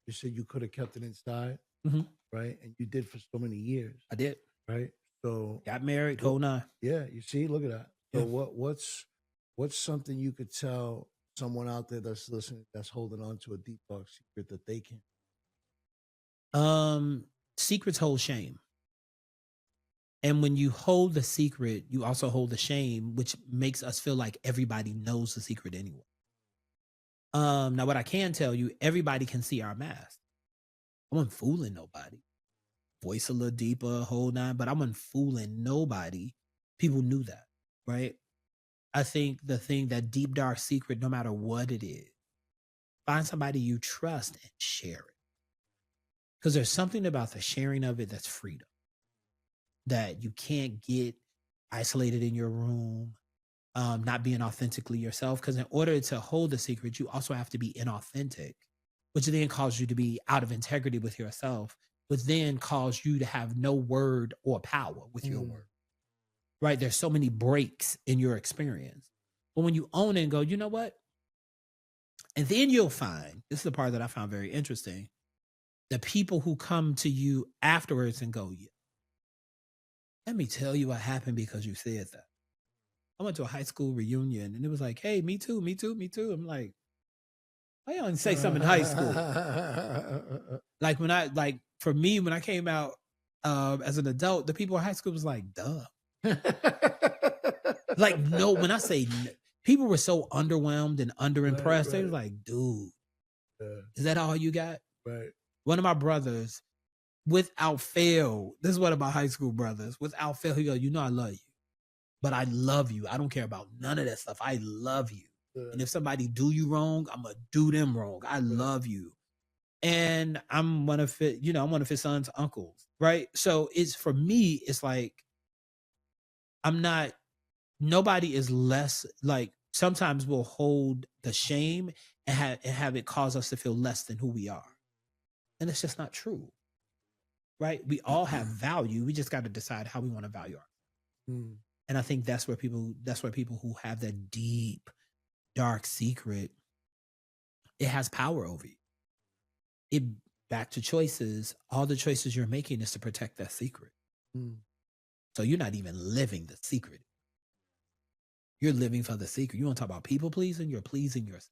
You said you could have kept it inside, right? And you did for so many years. I did. Right? So got married, whole nine. Yeah, you see, look at that. So Yeah. what's something you could tell someone out there that's listening, that's holding on to a deep dark secret that they can? Secrets hold shame. And when you hold the secret, you also hold the shame, which makes us feel like everybody knows the secret anyway. Now what I can tell you, everybody can see our mask. I wasn't fooling nobody. Voice a little deeper, whole nine, but I wasn't fooling nobody. People knew that, right? I think the thing, that deep dark secret, no matter what it is, find somebody you trust and share it. Because there's something about the sharing of it that's freedom. That you can't get isolated in your room, not being authentically yourself. Because in order to hold the secret, you also have to be inauthentic, which then causes you to be out of integrity with yourself, which then causes you to have no word or power with your word. Right? There's so many breaks in your experience. But when you own it and go, you know what? And then you'll find, this is the part that I found very interesting, the people who come to you afterwards and go, yeah, let me tell you what happened because you said that. I went to a high school reunion and it was like, hey, me too, me too, me too. I'm like, why y'all didn't say something in high school? For me, when I came out as an adult, the people in high school was like, duh. Like, no, when I say people were so underwhelmed and underimpressed, right. They was like, dude, is that all you got? Right. One of my brothers, without fail, this is one of my high school brothers, without fail, he goes, you know, I love you, but I love you. I don't care about none of that stuff. I love you. And if somebody do you wrong, I'm going to do them wrong. I love you. And I'm one of his son's uncles. Right. So it's, for me, it's like, nobody is less, like, sometimes we'll hold the shame and have it cause us to feel less than who we are. And it's just not true. Right? We all have value. We just got to decide how we want to value ourselves. And I think that's where people who have that deep, dark secret, it has power over you. Back to choices. All the choices you're making is to protect that secret. So you're not even living the secret. You're living for the secret. You want to talk about people pleasing? You're pleasing yourself.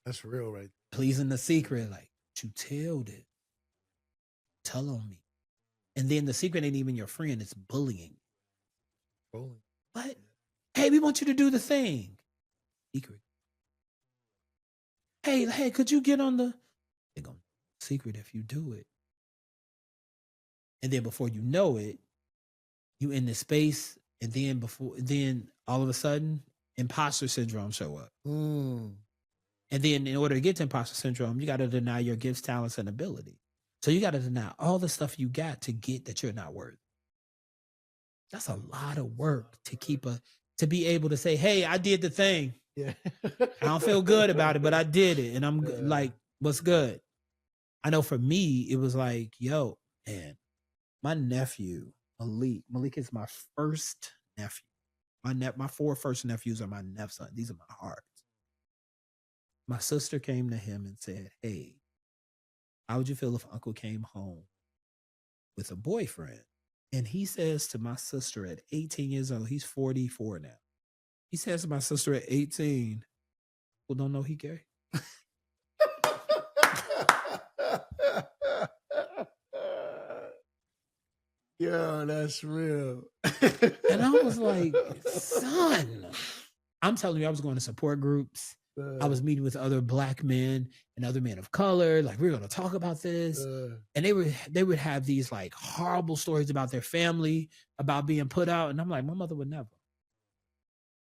That's real, right? Pleasing the secret, like, you tell it. Tell on me. And then the secret ain't even your friend, it's bullying. What? Hey, we want you to do the thing. Secret. Hey, could you get on the... They're going, secret if you do it. And then before you know it, you in this space, and then all of a sudden, imposter syndrome show up. And then in order to get to imposter syndrome, you got to deny your gifts, talents, and ability. So you got to deny all the stuff you got to get that you're not worthy. That's a lot of work to be able to say, hey, I did the thing. Yeah. I don't feel good about it, but I did it. And I'm like, what's good? I know for me, it was like, yo, man, my nephew, Malik is my first nephew. My 4 first nephews are my nepson. These are my hearts. My sister came to him and said, hey, how would you feel if Uncle came home with a boyfriend And he says to my sister at 18 years old, he's 44 now. He says to my sister at 18, well, don't know he gay. Yo, that's real. And I was like, son, I'm telling you, I was going to support groups. I was meeting with other Black men and other men of color. Like, we're going to talk about this. And they would have these like horrible stories about their family, about being put out. And I'm like, my mother would never.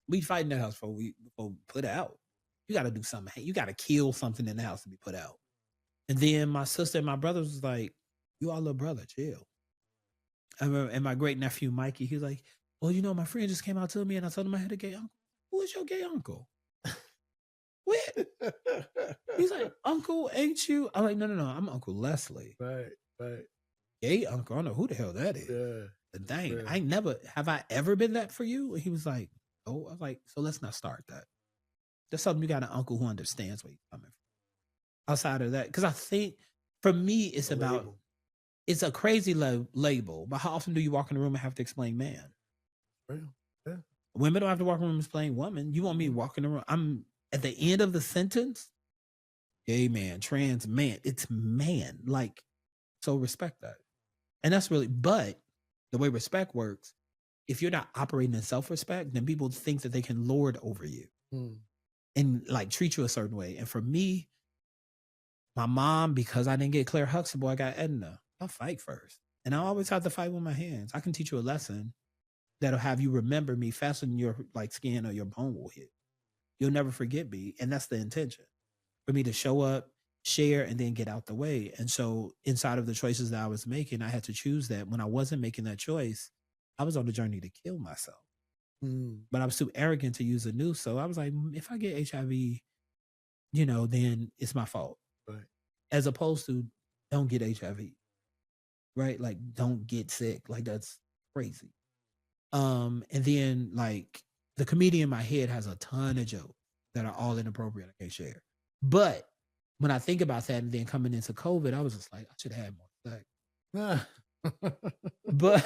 We fight in the house before we put out. You got to do something. You got to kill something in the house to be put out. And then my sister and my brothers was like, you all little brother, chill. I remember, and my great nephew, Mikey, he was like, well, you know, my friend just came out to me and I told him I had a gay uncle. Who is your gay uncle? What? He's like, uncle, ain't you? I'm like, no, I'm Uncle Leslie. Right. Gay uncle, I don't know who the hell that is. Yeah. Dang, Yeah. have I ever been that for you? And he was like, oh, I was like, so let's not start that. There's something, you got an uncle who understands where you're coming from. Outside of that, because I think for me, it's about, label. It's a crazy label, but how often do you walk in the room and have to explain man? Real. Yeah. Women don't have to walk in the room and explain woman. You want me to walk in the room? I'm at the end of the sentence, gay man, trans man, it's man. Like, so respect that. And that's really, but the way respect works, if you're not operating in self-respect, then people think that they can lord over you and like treat you a certain way. And for me, my mom, because I didn't get Claire Huxtable, I got Edna. I'll fight first. And I always have to fight with my hands. I can teach you a lesson that'll have you remember me faster than your like skin or your bone will hit. You'll never forget me. And that's the intention, for me to show up, share, and then get out the way. And so inside of the choices that I was making, I had to choose that. When I wasn't making that choice, I was on the journey to kill myself. But I was too arrogant to use a noose. So I was like, if I get HIV, you know, then it's my fault. Right. As opposed to don't get HIV. Right? Like, don't get sick. Like, that's crazy. And then like the comedian in my head has a ton of jokes that are all inappropriate. I can't share. But when I think about that and then coming into COVID, I was just like, I should have had more sex. But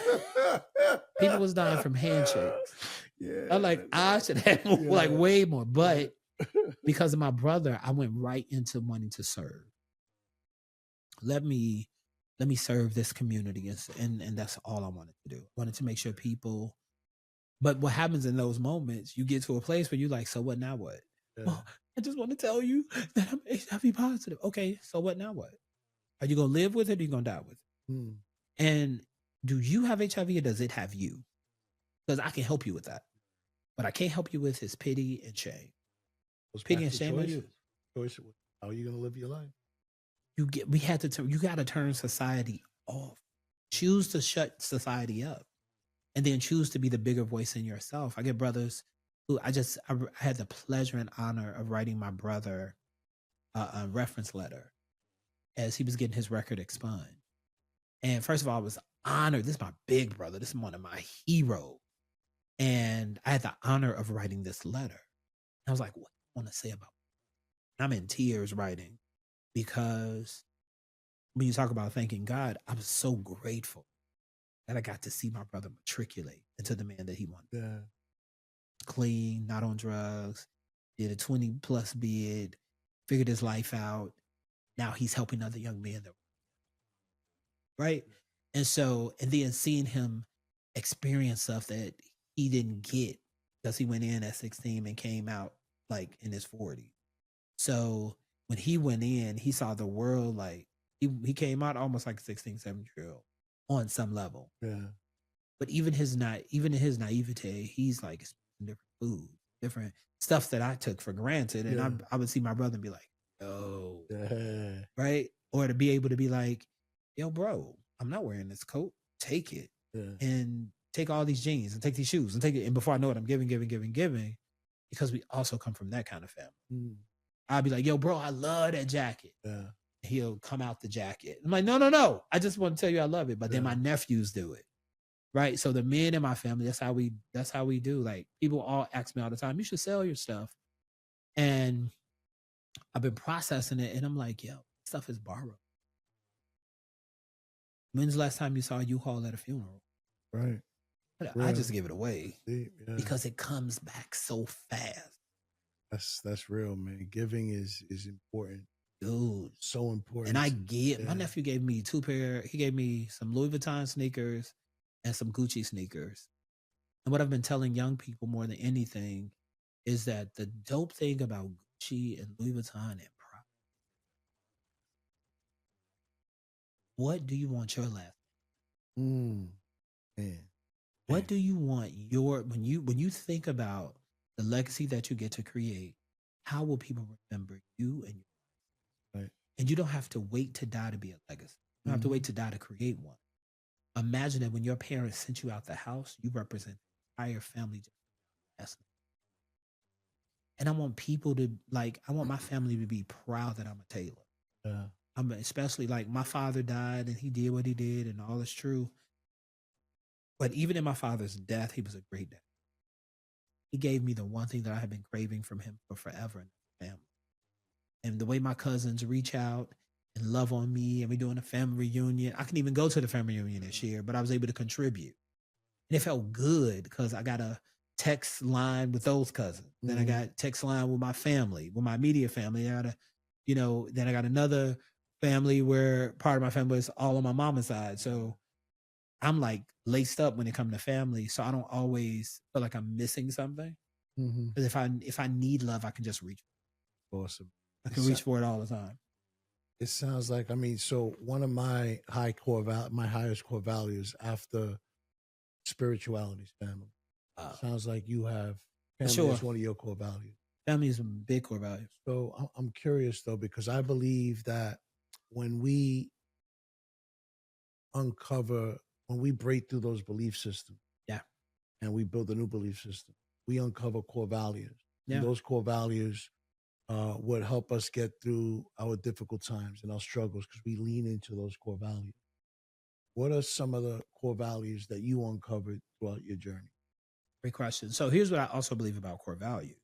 people was dying from handshakes. Yeah. I'm like, I should have more, like way more. But because of my brother, I went right into wanting to serve. Let me serve this community. And that's all I wanted to do. I wanted to make sure people, but what happens in those moments, you get to a place where you're like, so what now what? Yeah. Oh, I just want to tell you that I'm HIV positive. Okay, so what now what? Are you going to live with it or are you going to die with it? And do you have HIV or does it have you? Because I can help you with that. What I can't help you with is pity and shame. Pity and shame on you. How are you going to live your life? You got to turn society off. Choose to shut society up. And then choose to be the bigger voice in yourself. I get brothers who I had the pleasure and honor of writing my brother a reference letter as he was getting his record expunged. And first of all, I was honored. This is my big brother. This is one of my heroes. And I had the honor of writing this letter. And I was like, what do I want to say about it? I'm in tears writing because when you talk about thanking God, I was so grateful that I got to see my brother matriculate into the man that he wanted. Yeah. Clean, not on drugs, did a 20+ bid, figured his life out. Now he's helping other young men. Right? And then seeing him experience stuff that he didn't get because he went in at 16 and came out like in his 40s. So when he went in, he saw the world like, he came out almost like a 16, 17-year-old. On some level. Yeah. But even in his naivete, he's like different food, different stuff that I took for granted. And I would see my brother and be like, yo. Yeah. Right? Or to be able to be like, yo, bro, I'm not wearing this coat. Take it. Yeah. And take all these jeans and take these shoes and take it. And before I know it, I'm giving. Because we also come from that kind of family. I'd be like, yo, bro, I love that jacket. Yeah. He'll come out the jacket. I'm like, no. I just want to tell you I love it. But then my nephews do it. Right. So the men in my family, that's how we do. Like people all ask me all the time, you should sell your stuff. And I've been processing it and I'm like, yo, stuff is borrowed. When's the last time you saw a U-Haul at a funeral? Right. But I just give it away Deep, yeah. because it comes back so fast. That's real, man. Giving is important. Dude. So important. And my nephew gave me he gave me some Louis Vuitton sneakers and some Gucci sneakers. And what I've been telling young people more than anything is that the dope thing about Gucci and Louis Vuitton and Prada, what do you want your last? Man. What do you want when you think about the legacy that you get to create? How will people remember you and your right? And you don't have to wait to die to be a legacy. You don't have to wait to die to create one. Imagine that when your parents sent you out the house, you represent the entire family. And I want people to I want my family to be proud that I'm a Taylor. Yeah. Especially like my father died and he did what he did and all is true. But even in my father's death, he was a great dad. He gave me the one thing that I have been craving from him for forever in the family. And the way my cousins reach out and love on me, and we're doing a family reunion. I couldn't even go to the family reunion this year, but I was able to contribute. And it felt good because I got a text line with those cousins. Then I got text line with my family, with my immediate family. Then I got another family where part of my family is all on my mama's side. So I'm like laced up when it comes to family. So I don't always feel like I'm missing something. Because if I need love, I can just reach. Awesome. I can reach for it all the time. It sounds like, so one of my highest core values after spirituality is family. Sounds like you have family as one of your core values. Family is a big core value. So I'm curious though, because I believe that when we break through those belief systems, and we build a new belief system, we uncover core values. Yeah. And those core values would help us get through our difficult times and our struggles because we lean into those core values. What are some of the core values that you uncovered throughout your journey? Great question. So here's what I also believe about core values.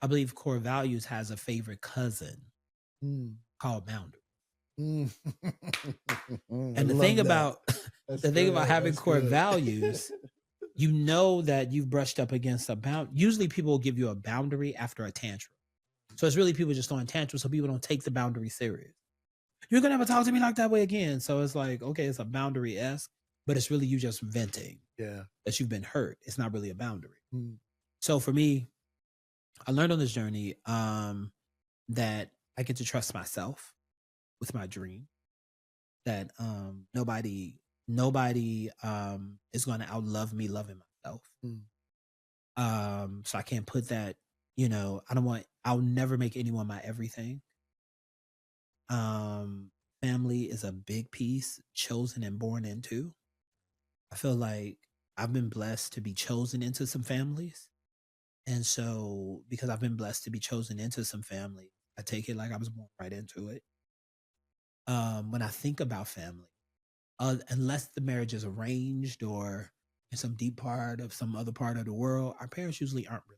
I believe core values has a favorite cousin called boundary. And the thing about having core values, you know that you've brushed up against a boundary. Usually people will give you a boundary after a tantrum. So it's really people just throwing tantrums so people don't take the boundary serious. You're going to never talk to me like that way again. So it's like, okay, it's a boundary-esque, but it's really you just venting that you've been hurt. It's not really a boundary. So for me, I learned on this journey that I get to trust myself with my dream, that nobody is going to outlove me loving myself. So I can't put that, I'll never make anyone my everything. Family is a big piece, chosen and born into. I feel like I've been blessed to be chosen into some families. And so because I've been blessed to be chosen into some family, I take it like I was born right into it. When I think about family, unless the marriage is arranged or in some deep part of some other part of the world, our parents usually aren't really.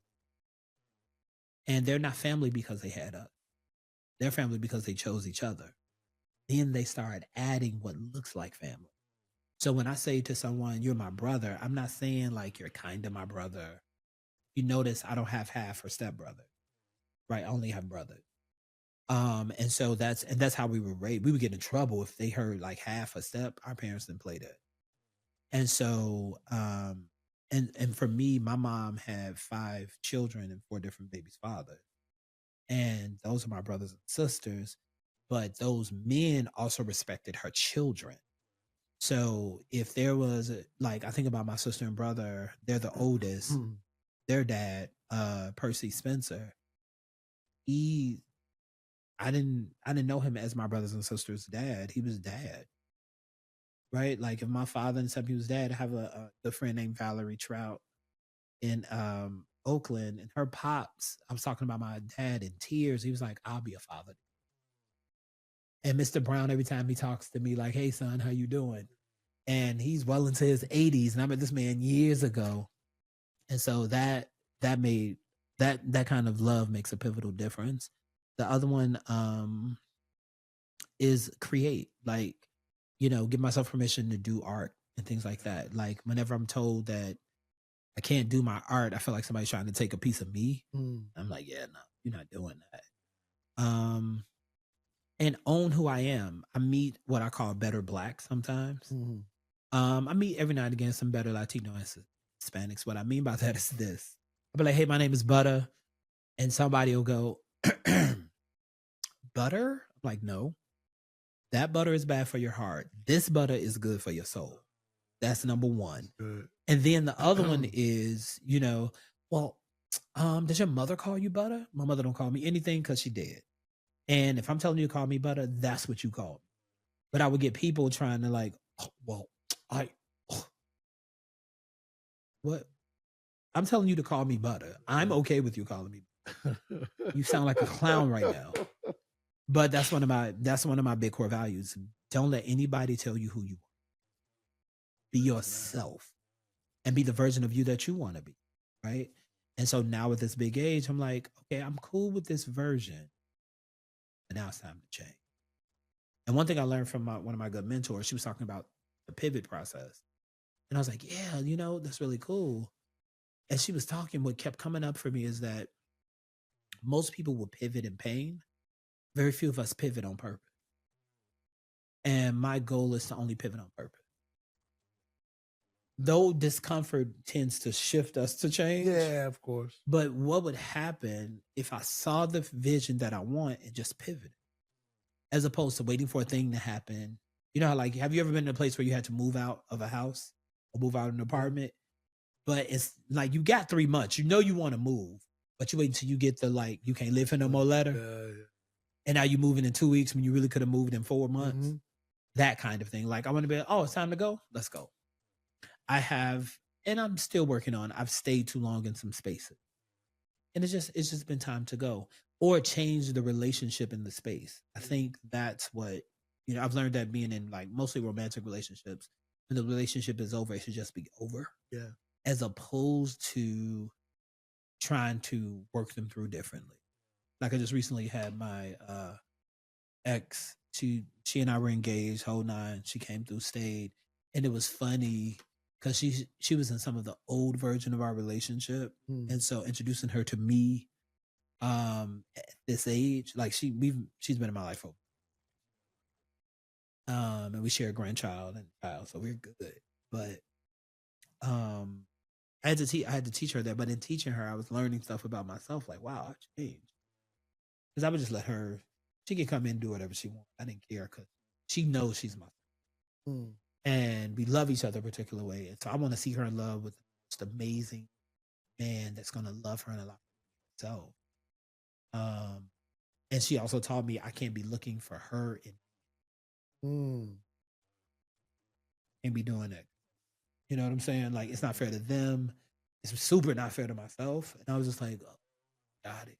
And they're not family because they had us. They're family because they chose each other. Then they start adding what looks like family. So when I say to someone, you're my brother, I'm not saying like you're kind of my brother. You notice I don't have half or stepbrother, right? I only have brothers. And so that's how we were raised. We would get in trouble if they heard like half a step. Our parents didn't play that. And so, and for me, my mom had 5 children and 4 different babies' fathers. And those are my brothers and sisters. But those men also respected her children. So if there was I think about my sister and brother, they're the oldest. Their dad, Percy Spencer, I didn't know him as my brothers and sisters' dad. He was dad. Right? Like if my father and said he was dad, I have a friend named Valerie Trout in Oakland, and her pops, I was talking about my dad in tears. He was like, I'll be a father. And Mr. Brown, every time he talks to me, like, hey son, how you doing? And he's well into his 80s, and I met this man years ago. And so that made that kind of love makes a pivotal difference. The other one is create, give myself permission to do art and things like that. Like whenever I'm told that I can't do my art, I feel like somebody's trying to take a piece of me. I'm like, yeah, no, you're not doing that. And own who I am. I meet what I call better Black sometimes. I meet every now and again some better Latino and Hispanics. What I mean by that is this. I'll be like, hey, my name is Butter. And somebody will go, butter? I'm like, no. That butter is bad for your heart. This butter is good for your soul. That's number one. Good. And then the other one is, well, does your mother call you Butter? My mother don't call me anything because she dead. And if I'm telling you to call me Butter, that's what you call me. But I would get people trying to like, what? I'm telling you to call me Butter. I'm okay with you calling me Butter. You sound like a clown right now. But that's one of my big core values. Don't let anybody tell you who you are. Be yourself and be the version of you that you want to be. Right. And so now with this big age, I'm like, okay, I'm cool with this version. But now it's time to change. And one thing I learned from one of my good mentors, she was talking about the pivot process. And I was like, yeah, that's really cool. As she was talking, what kept coming up for me is that most people will pivot in pain. Very few of us pivot on purpose. And my goal is to only pivot on purpose. Though discomfort tends to shift us to change. Yeah, of course. But what would happen if I saw the vision that I want and just pivoted? As opposed to waiting for a thing to happen. You know how, like, have you ever been in a place where you had to move out of a house or move out of an apartment? But it's like you got 3 months. You know you want to move, but you wait until you get the, like, you can't live here no more letter. Yeah. And now you're moving in 2 weeks when you really could have moved in 4 months. That kind of thing. Like, I want to be, it's time to go. Let's go. And I'm still working on, I've stayed too long in some spaces. And it's just been time to go. Or change the relationship in the space. I think that's what, I've learned that being in like mostly romantic relationships, when the relationship is over, it should just be over. Yeah. As opposed to trying to work them through differently. Like I just recently had my ex, she and I were engaged, whole nine. She came through, stayed. And it was funny because she was in some of the old version of our relationship. And so introducing her to me at this age, like she's been in my life for and we share a grandchild and child, so we're good. But I had to teach her that, but in teaching her, I was learning stuff about myself, like, wow, I changed. Because I would just let her, she could come in and do whatever she wants. I didn't care because she knows she's my son. And we love each other a particular way. And so I want to see her in love with just amazing man that's going to love her and allow herself. And she also taught me I can't be looking for her and be doing that. You know what I'm saying? Like, it's not fair to them. It's super not fair to myself. And I was just like, got it.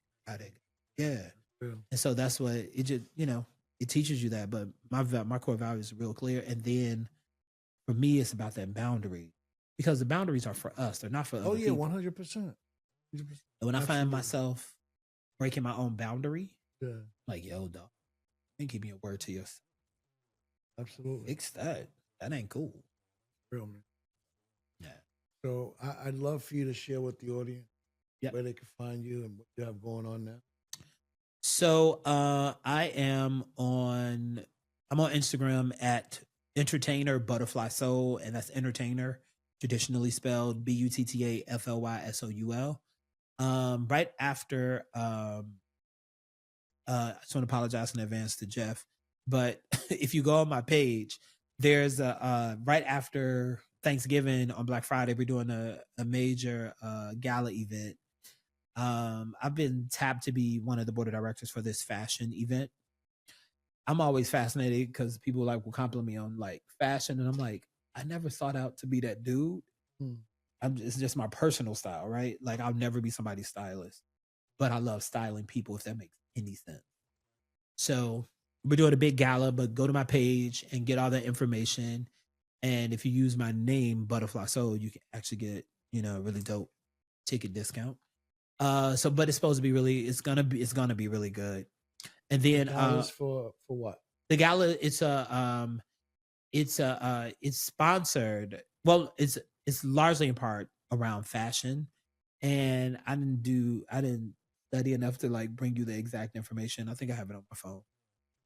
Yeah. And so that's what it just, it teaches you that. But my core values are real clear. And then for me, it's about that boundary, because the boundaries are for us. They're not for other people. 100%. And when I find myself breaking my own boundary, like, yo, dog, and give me a word to yourself. Absolutely. Fix that. That ain't cool. Real, man. Yeah. So I'd love for you to share with the audience where they can find you and what you have going on now. So I'm on Instagram at entertainer Buttaflysoul, and that's entertainer traditionally spelled Buttaflysoul. Right after I just want to apologize in advance to Jeff, but if you go on my page, there's right after Thanksgiving on Black Friday, we're doing a major gala event. I've been tapped to be one of the board of directors for this fashion event. I'm always fascinated because people will compliment me on like fashion, and I'm like, I never sought out to be that dude. It's just my personal style, right? Like, I'll never be somebody's stylist, but I love styling people, if that makes any sense. So we're doing a big gala, but go to my page and get all that information. And if you use my name, Buttaflysoul, you can actually get, a really dope ticket discount. But it's supposed to be it's gonna be really good. And then for what? The gala, it's It's sponsored. Well, it's largely in part around fashion, and I didn't study enough to like bring you the exact information. I think I have it on my phone.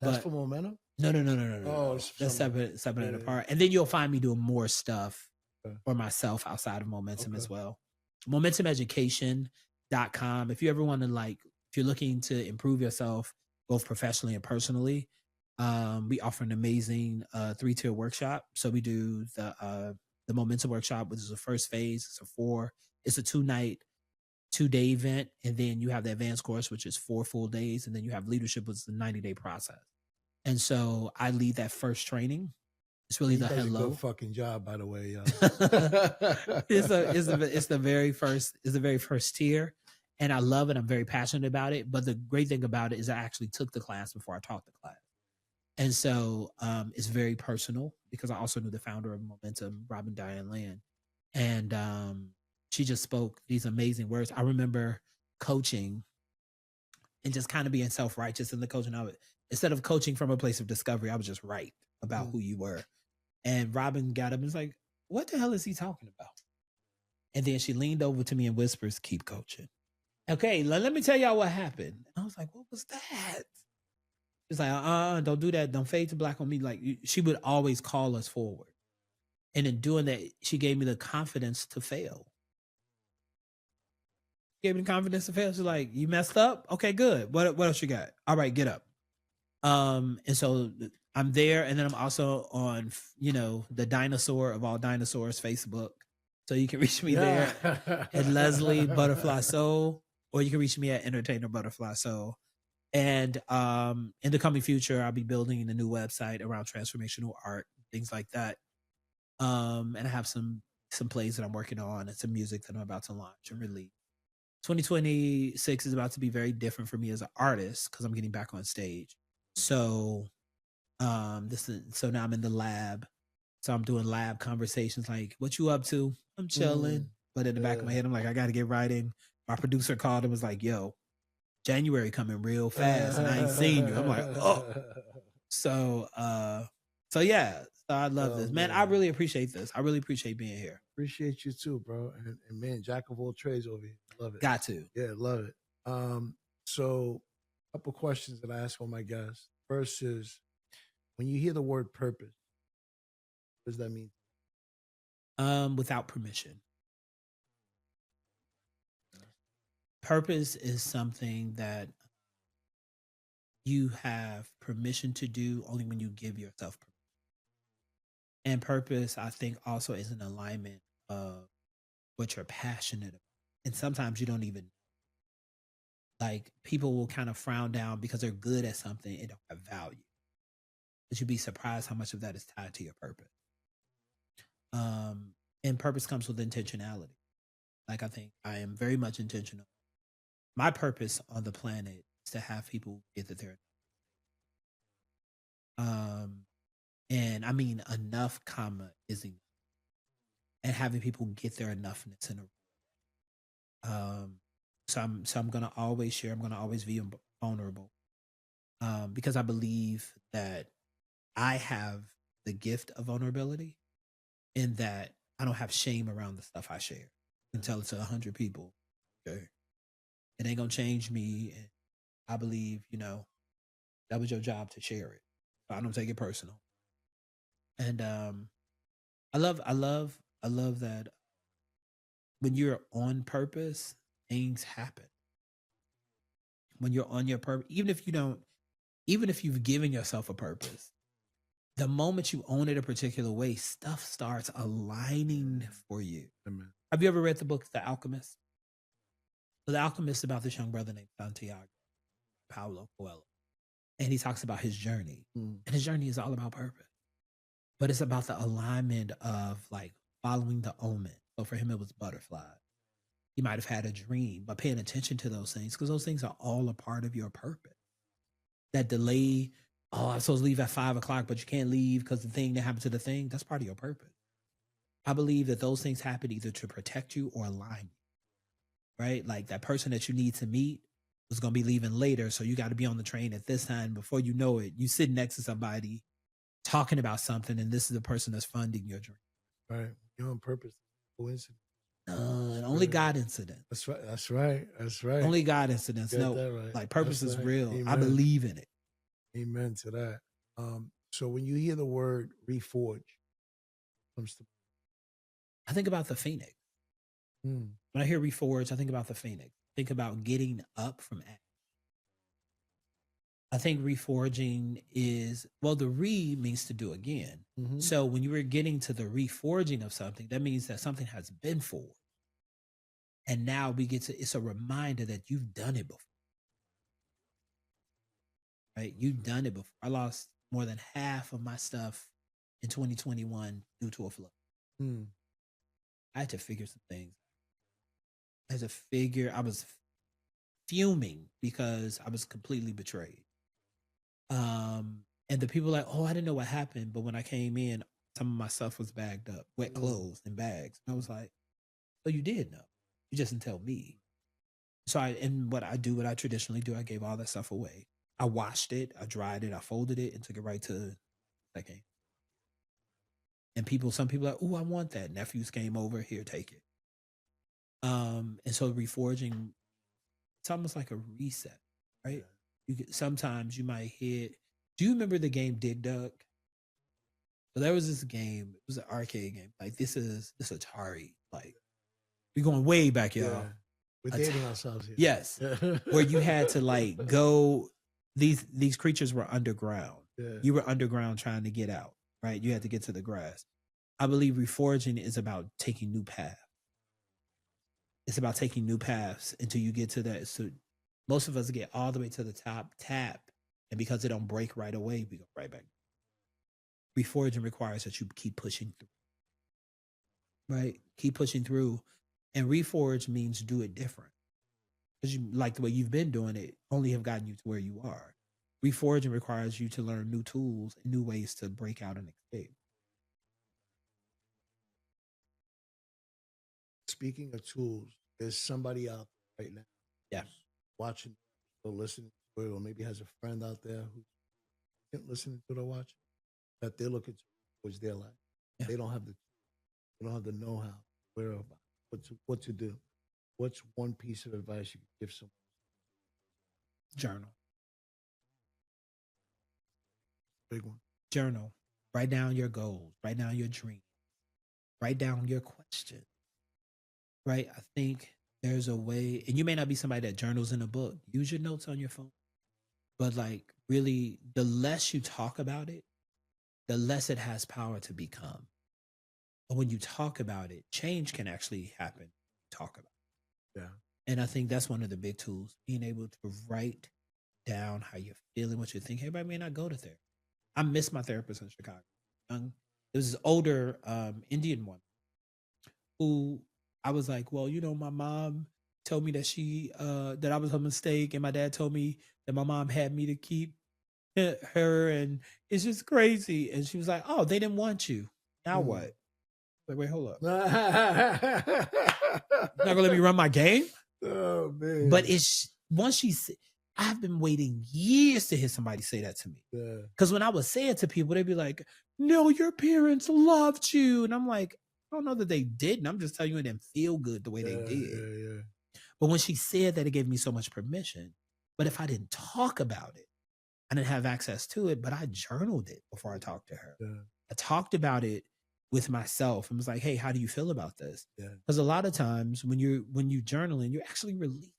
That's But for Momentum? no. Oh, No. it's That's something. separate and Yeah. apart. And then you'll find me doing more stuff Okay. for myself outside of Momentum Okay. as well. MomentumEducation.com. If you ever want to if you're looking to improve yourself both professionally and personally, we offer an amazing 3-tier workshop. So we do the Momentum workshop, which is the first phase. It's a 2-night, 2-day event, and then you have the advanced course, which is 4 full days, and then you have leadership, which is a 90-day process. And so I lead that first training. It's really the does hello. a good fucking job, by the way. It's the very first tier, and I love it. I'm very passionate about it. But the great thing about it is I actually took the class before I taught the class, and so it's very personal because I also knew the founder of Momentum, Robin Diane Land, and she just spoke these amazing words. I remember coaching and just kind of being self-righteous in the coaching of it. Instead of coaching from a place of discovery, I was just right about who you were. And Robin got up and was like, what the hell is he talking about? And then she leaned over to me and whispers, keep coaching. Okay, let me tell y'all what happened. I was like, what was that? She's like, don't do that. Don't fade to black on me. Like, she would always call us forward. And in doing that, she gave me the confidence to fail. Gave me the confidence to fail. She's like, you messed up? Okay, good. What else you got? All right, get up. And so I'm there, and then I'm also on, the dinosaur of all dinosaurs, Facebook. So you can reach me there at Leslie Buttaflysoul, or you can reach me at Entertainer Buttaflysoul. And in the coming future, I'll be building a new website around transformational art, things like that. And I have some plays that I'm working on and some music that I'm about to launch and release. 2026 is about to be very different for me as an artist because I'm getting back on stage. So now I'm in the lab. So I'm doing lab conversations like, what you up to? I'm chilling. But in the back of my head, I'm like, I got to get writing. My producer called and was like, yo, January coming real fast and I ain't seen you. I'm like, oh. So yeah. So I love this. Man, I really appreciate this. I really appreciate being here. Appreciate you too, bro. And man, jack of all trades over here. Love it. Got to. Yeah, love it. So a couple questions that I ask all my guests. First is, when you hear the word purpose, what does that mean? Without permission. Purpose is something that you have permission to do only when you give yourself permission. And purpose, I think, also is an alignment of what you're passionate about. And sometimes you don't even, like, people will kind of frown down because they're good at something and don't have value. But you'd be surprised how much of that is tied to your purpose. And purpose comes with intentionality. Like, I think I am very much intentional. My purpose on the planet is to have people get that they're and I mean enough, is enough. And having people get their enoughness in a so I'm gonna always share, I'm gonna always be vulnerable. Because I believe that I have the gift of vulnerability in that I don't have shame around the stuff I share. I can tell it to 100 people. Okay. It ain't gonna change me. And I believe, that was your job to share it. So I don't take it personal. And I love that when you're on purpose, things happen. When you're on your purpose, even if you've given yourself a purpose, the moment you own it a particular way, stuff starts aligning for you. Amen. Have you ever read the book The Alchemist? The Alchemist is about this young brother named Santiago Paulo Coelho. And he talks about his journey. And his journey is all about purpose. But it's about the alignment of like following the omen. So for him, it was butterflies. He might have had a dream, but paying attention to those things, because those things are all a part of your purpose. That delay, I'm supposed to leave at 5:00, but you can't leave because the thing that happened to the thing, that's part of your purpose. I believe that those things happen either to protect you or align you, right? Like that person that you need to meet was going to be leaving later. So you got to be on the train at this time. Before you know it, you sit next to somebody talking about something, and this is the person that's funding your dream. Right. You're on purpose. Coincidence. Only God incident. That's right. That's right. That's right. Only God incidents. Get No, that right. like purpose That's is right. real. Amen. I believe in it. Amen to that. So when you hear the word reforge, comes to I think about the phoenix. When I hear reforge, I think about the phoenix. Think about getting up from ash. I think reforging is, well, the re means to do again. Mhm. So when you were getting to the reforging of something, that means that something has been forged. And now we get to, it's a reminder that you've done it before. Right? You've done it before. I lost more than half of my stuff in 2021 due to a flood. I had to figure some things. I was fuming because I was completely betrayed. And the people like, oh, I didn't know what happened. But when I came in, some of my stuff was bagged up, wet clothes and bags. And I was like, oh, you did know. You just didn't tell me. So what I traditionally do, I gave all that stuff away. I washed it, I dried it, I folded it, and took it right to second. And some people are like, oh, I want that. Nephews came over, here, take it. And so reforging, it's almost like a reset, right? Sometimes you might hit. Do you remember the game Dig Dug? So there was this game. It was an arcade game. Like this is Atari. Like we're going way back, y'all. Yeah. We're dating ourselves here. Yes, where you had to like go. These creatures were underground. Yeah. You were underground trying to get out, right? You had to get to the grass. I believe reforging is about taking new paths. It's about taking new paths until you get to that. So most of us get all the way to the top, tap, and because it don't break right away, we go right back. Reforging requires that you keep pushing through, right? Keep pushing through, and reforge means do it different. Because you like the way you've been doing it, only have gotten you to where you are. Reforging requires you to learn new tools and new ways to break out and escape. Speaking of tools, there's somebody out there right now. Yeah. Watching or listening to it, or maybe has a friend out there who's listening to it or watching, that they're looking to towards their life. Yeah. They don't have the know-how, where what to do. What's one piece of advice you could give someone? Journal. Big one. Journal. Write down your goals. Write down your dreams. Write down your question. Right? I think there's a way, and you may not be somebody that journals in a book. Use your notes on your phone. But like really, the less you talk about it, the less it has power to become. But when you talk about it, change can actually happen. Talk about it. Yeah. And I think that's one of the big tools, being able to write down how you're feeling, what you're thinking. Everybody may not go to therapy. I miss my therapist in Chicago. There was this older Indian woman who I was like, well, you know, my mom told me that that I was a mistake, and my dad told me that my mom had me to keep her, and it's just crazy. And she was like, oh, they didn't want you. Now what? Like, wait, hold up. Not gonna let me run my game? Oh man. But I've been waiting years to hear somebody say that to me. Yeah. Because when I would say it to people, they'd be like, no, your parents loved you. And I'm like, I don't know that they didn't. I'm just telling you it didn't feel good the way they did. Yeah. But when she said that, it gave me so much permission. But if I didn't talk about it, I didn't have access to it, but I journaled it before I talked to her. Yeah. I talked about it with myself and was like, hey, how do you feel about this? Yeah. Because a lot of times when you're journaling, you're actually relieved.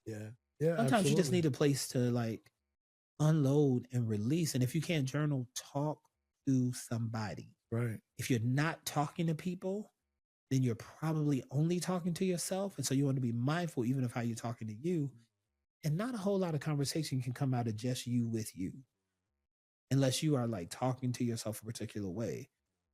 Yeah. Yeah. Sometimes absolutely. you just need a place to like unload and release. And if you can't journal, talk to somebody. Right. If you're not talking to people, then you're probably only talking to yourself. And so you want to be mindful even of how you're talking to you. And not a whole lot of conversation can come out of just you with you, unless you are like talking to yourself a particular way.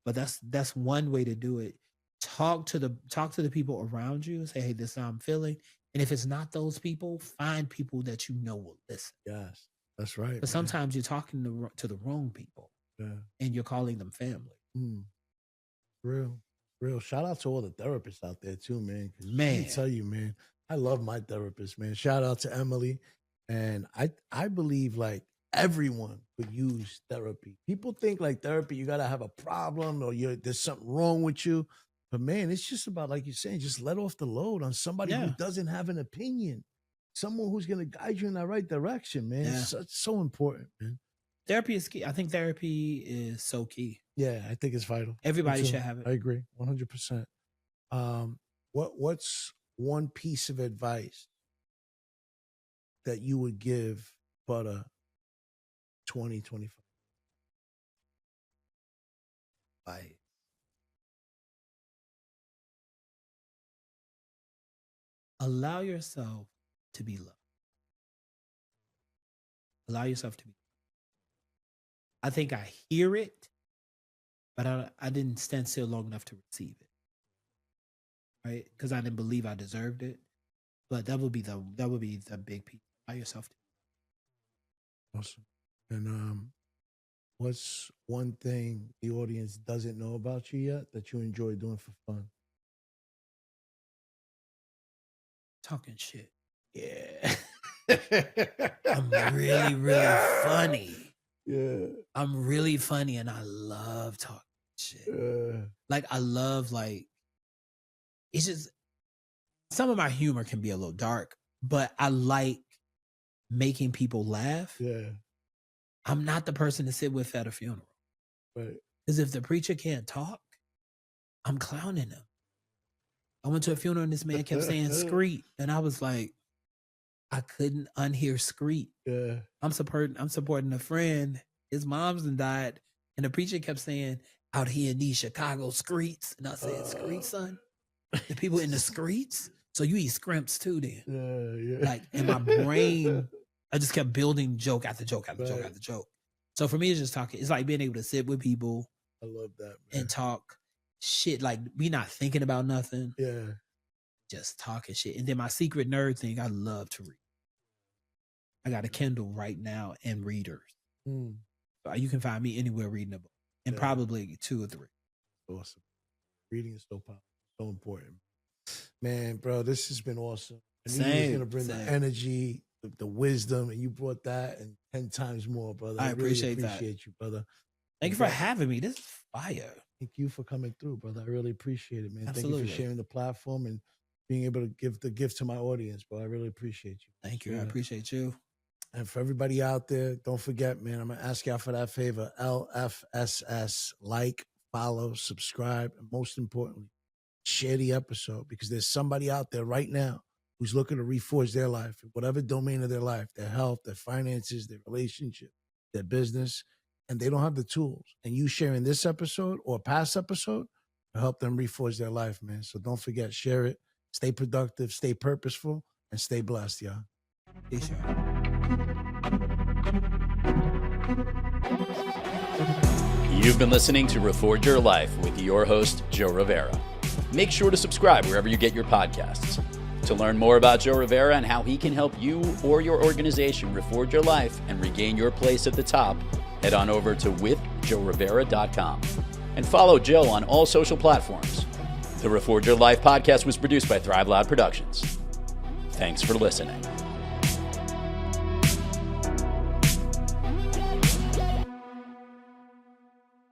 But that's one way to do it. Talk to the people around you and say, hey, this is how I'm feeling. And if it's not those people, find people that you know will listen. Yes, that's right. But sometimes you're talking to the wrong people. Yeah. And you're calling them family. Real. Shout out to all the therapists out there too, man. Man, I tell you, man, I love my therapist, man. Shout out to Emily. And I believe like everyone could use therapy. People think like therapy, you got to have a problem or there's something wrong with you. But man, it's just about, like you're saying, just let off the load on somebody who doesn't have an opinion. Someone who's going to guide you in that right direction, man. Yeah. It's so important, man. Therapy is key. I think therapy is so key. Yeah, I think it's vital. Everybody should have it. I agree, 100%. What's one piece of advice that you would give Butter 2025? Allow yourself to be loved. Allow yourself to be loved. I think I hear it, but I didn't stand still long enough to receive it. Right? Because I didn't believe I deserved it. But that would be the big piece. Allow yourself to. Awesome. And what's one thing the audience doesn't know about you yet that you enjoy doing for fun? Talking shit. Yeah. I'm really, really funny. Yeah. I'm really funny and I love talking shit. Like, I love, it's just, some of my humor can be a little dark, but I like making people laugh. Yeah. I'm not the person to sit with at a funeral. Right. Because if the preacher can't talk, I'm clowning him. I went to a funeral and this man kept saying "screet," and I was like, I couldn't unhear "screet." Yeah. I'm supporting a friend. His mom's done died, and the preacher kept saying, "Out here in these Chicago streets," and I said, "Street, son? The people in the streets? So you eat scrimps too, then?" Yeah. Like, in my brain, I just kept building joke after joke after joke after joke. So for me, it's just talking. It's like being able to sit with people. I love that, man. And talk shit. Like, we not thinking about nothing. Yeah. Just talking shit. And then my secret nerd thing, I love to read. I got a Kindle right now and readers. So you can find me anywhere reading a book. And probably 2 or 3. Awesome. Reading is so powerful. So important. Man, bro, this has been awesome. I knew you was going to bring the energy, the wisdom, and you brought that and 10 times more, brother. I appreciate really appreciate you, brother. Thank you for having me. This is fire. Thank you for coming through, brother. I really appreciate it, man. Absolutely. Thank you for sharing the platform and being able to give the gift to my audience, bro. I really appreciate you. Thank you. I appreciate you. And for everybody out there, don't forget, man, I'm going to ask y'all for that favor. LFSS, like, follow, subscribe, and most importantly, share the episode, because there's somebody out there right now who's looking to reforge their life, whatever domain of their life, their health, their finances, their relationship, their business, and they don't have the tools. And you sharing this episode or a past episode will help them reforge their life, man. So don't forget, share it. Stay productive, stay purposeful, and stay blessed, y'all. Peace, y'all. You've been listening to Reforge Your Life with your host, Joe Rivera. Make sure to subscribe wherever you get your podcasts. To learn more about Joe Rivera and how he can help you or your organization reforge your life and regain your place at the top, head on over to withjoerivera.com and follow Joe on all social platforms. The Reforge Your Life podcast was produced by Thrive Loud Productions. Thanks for listening.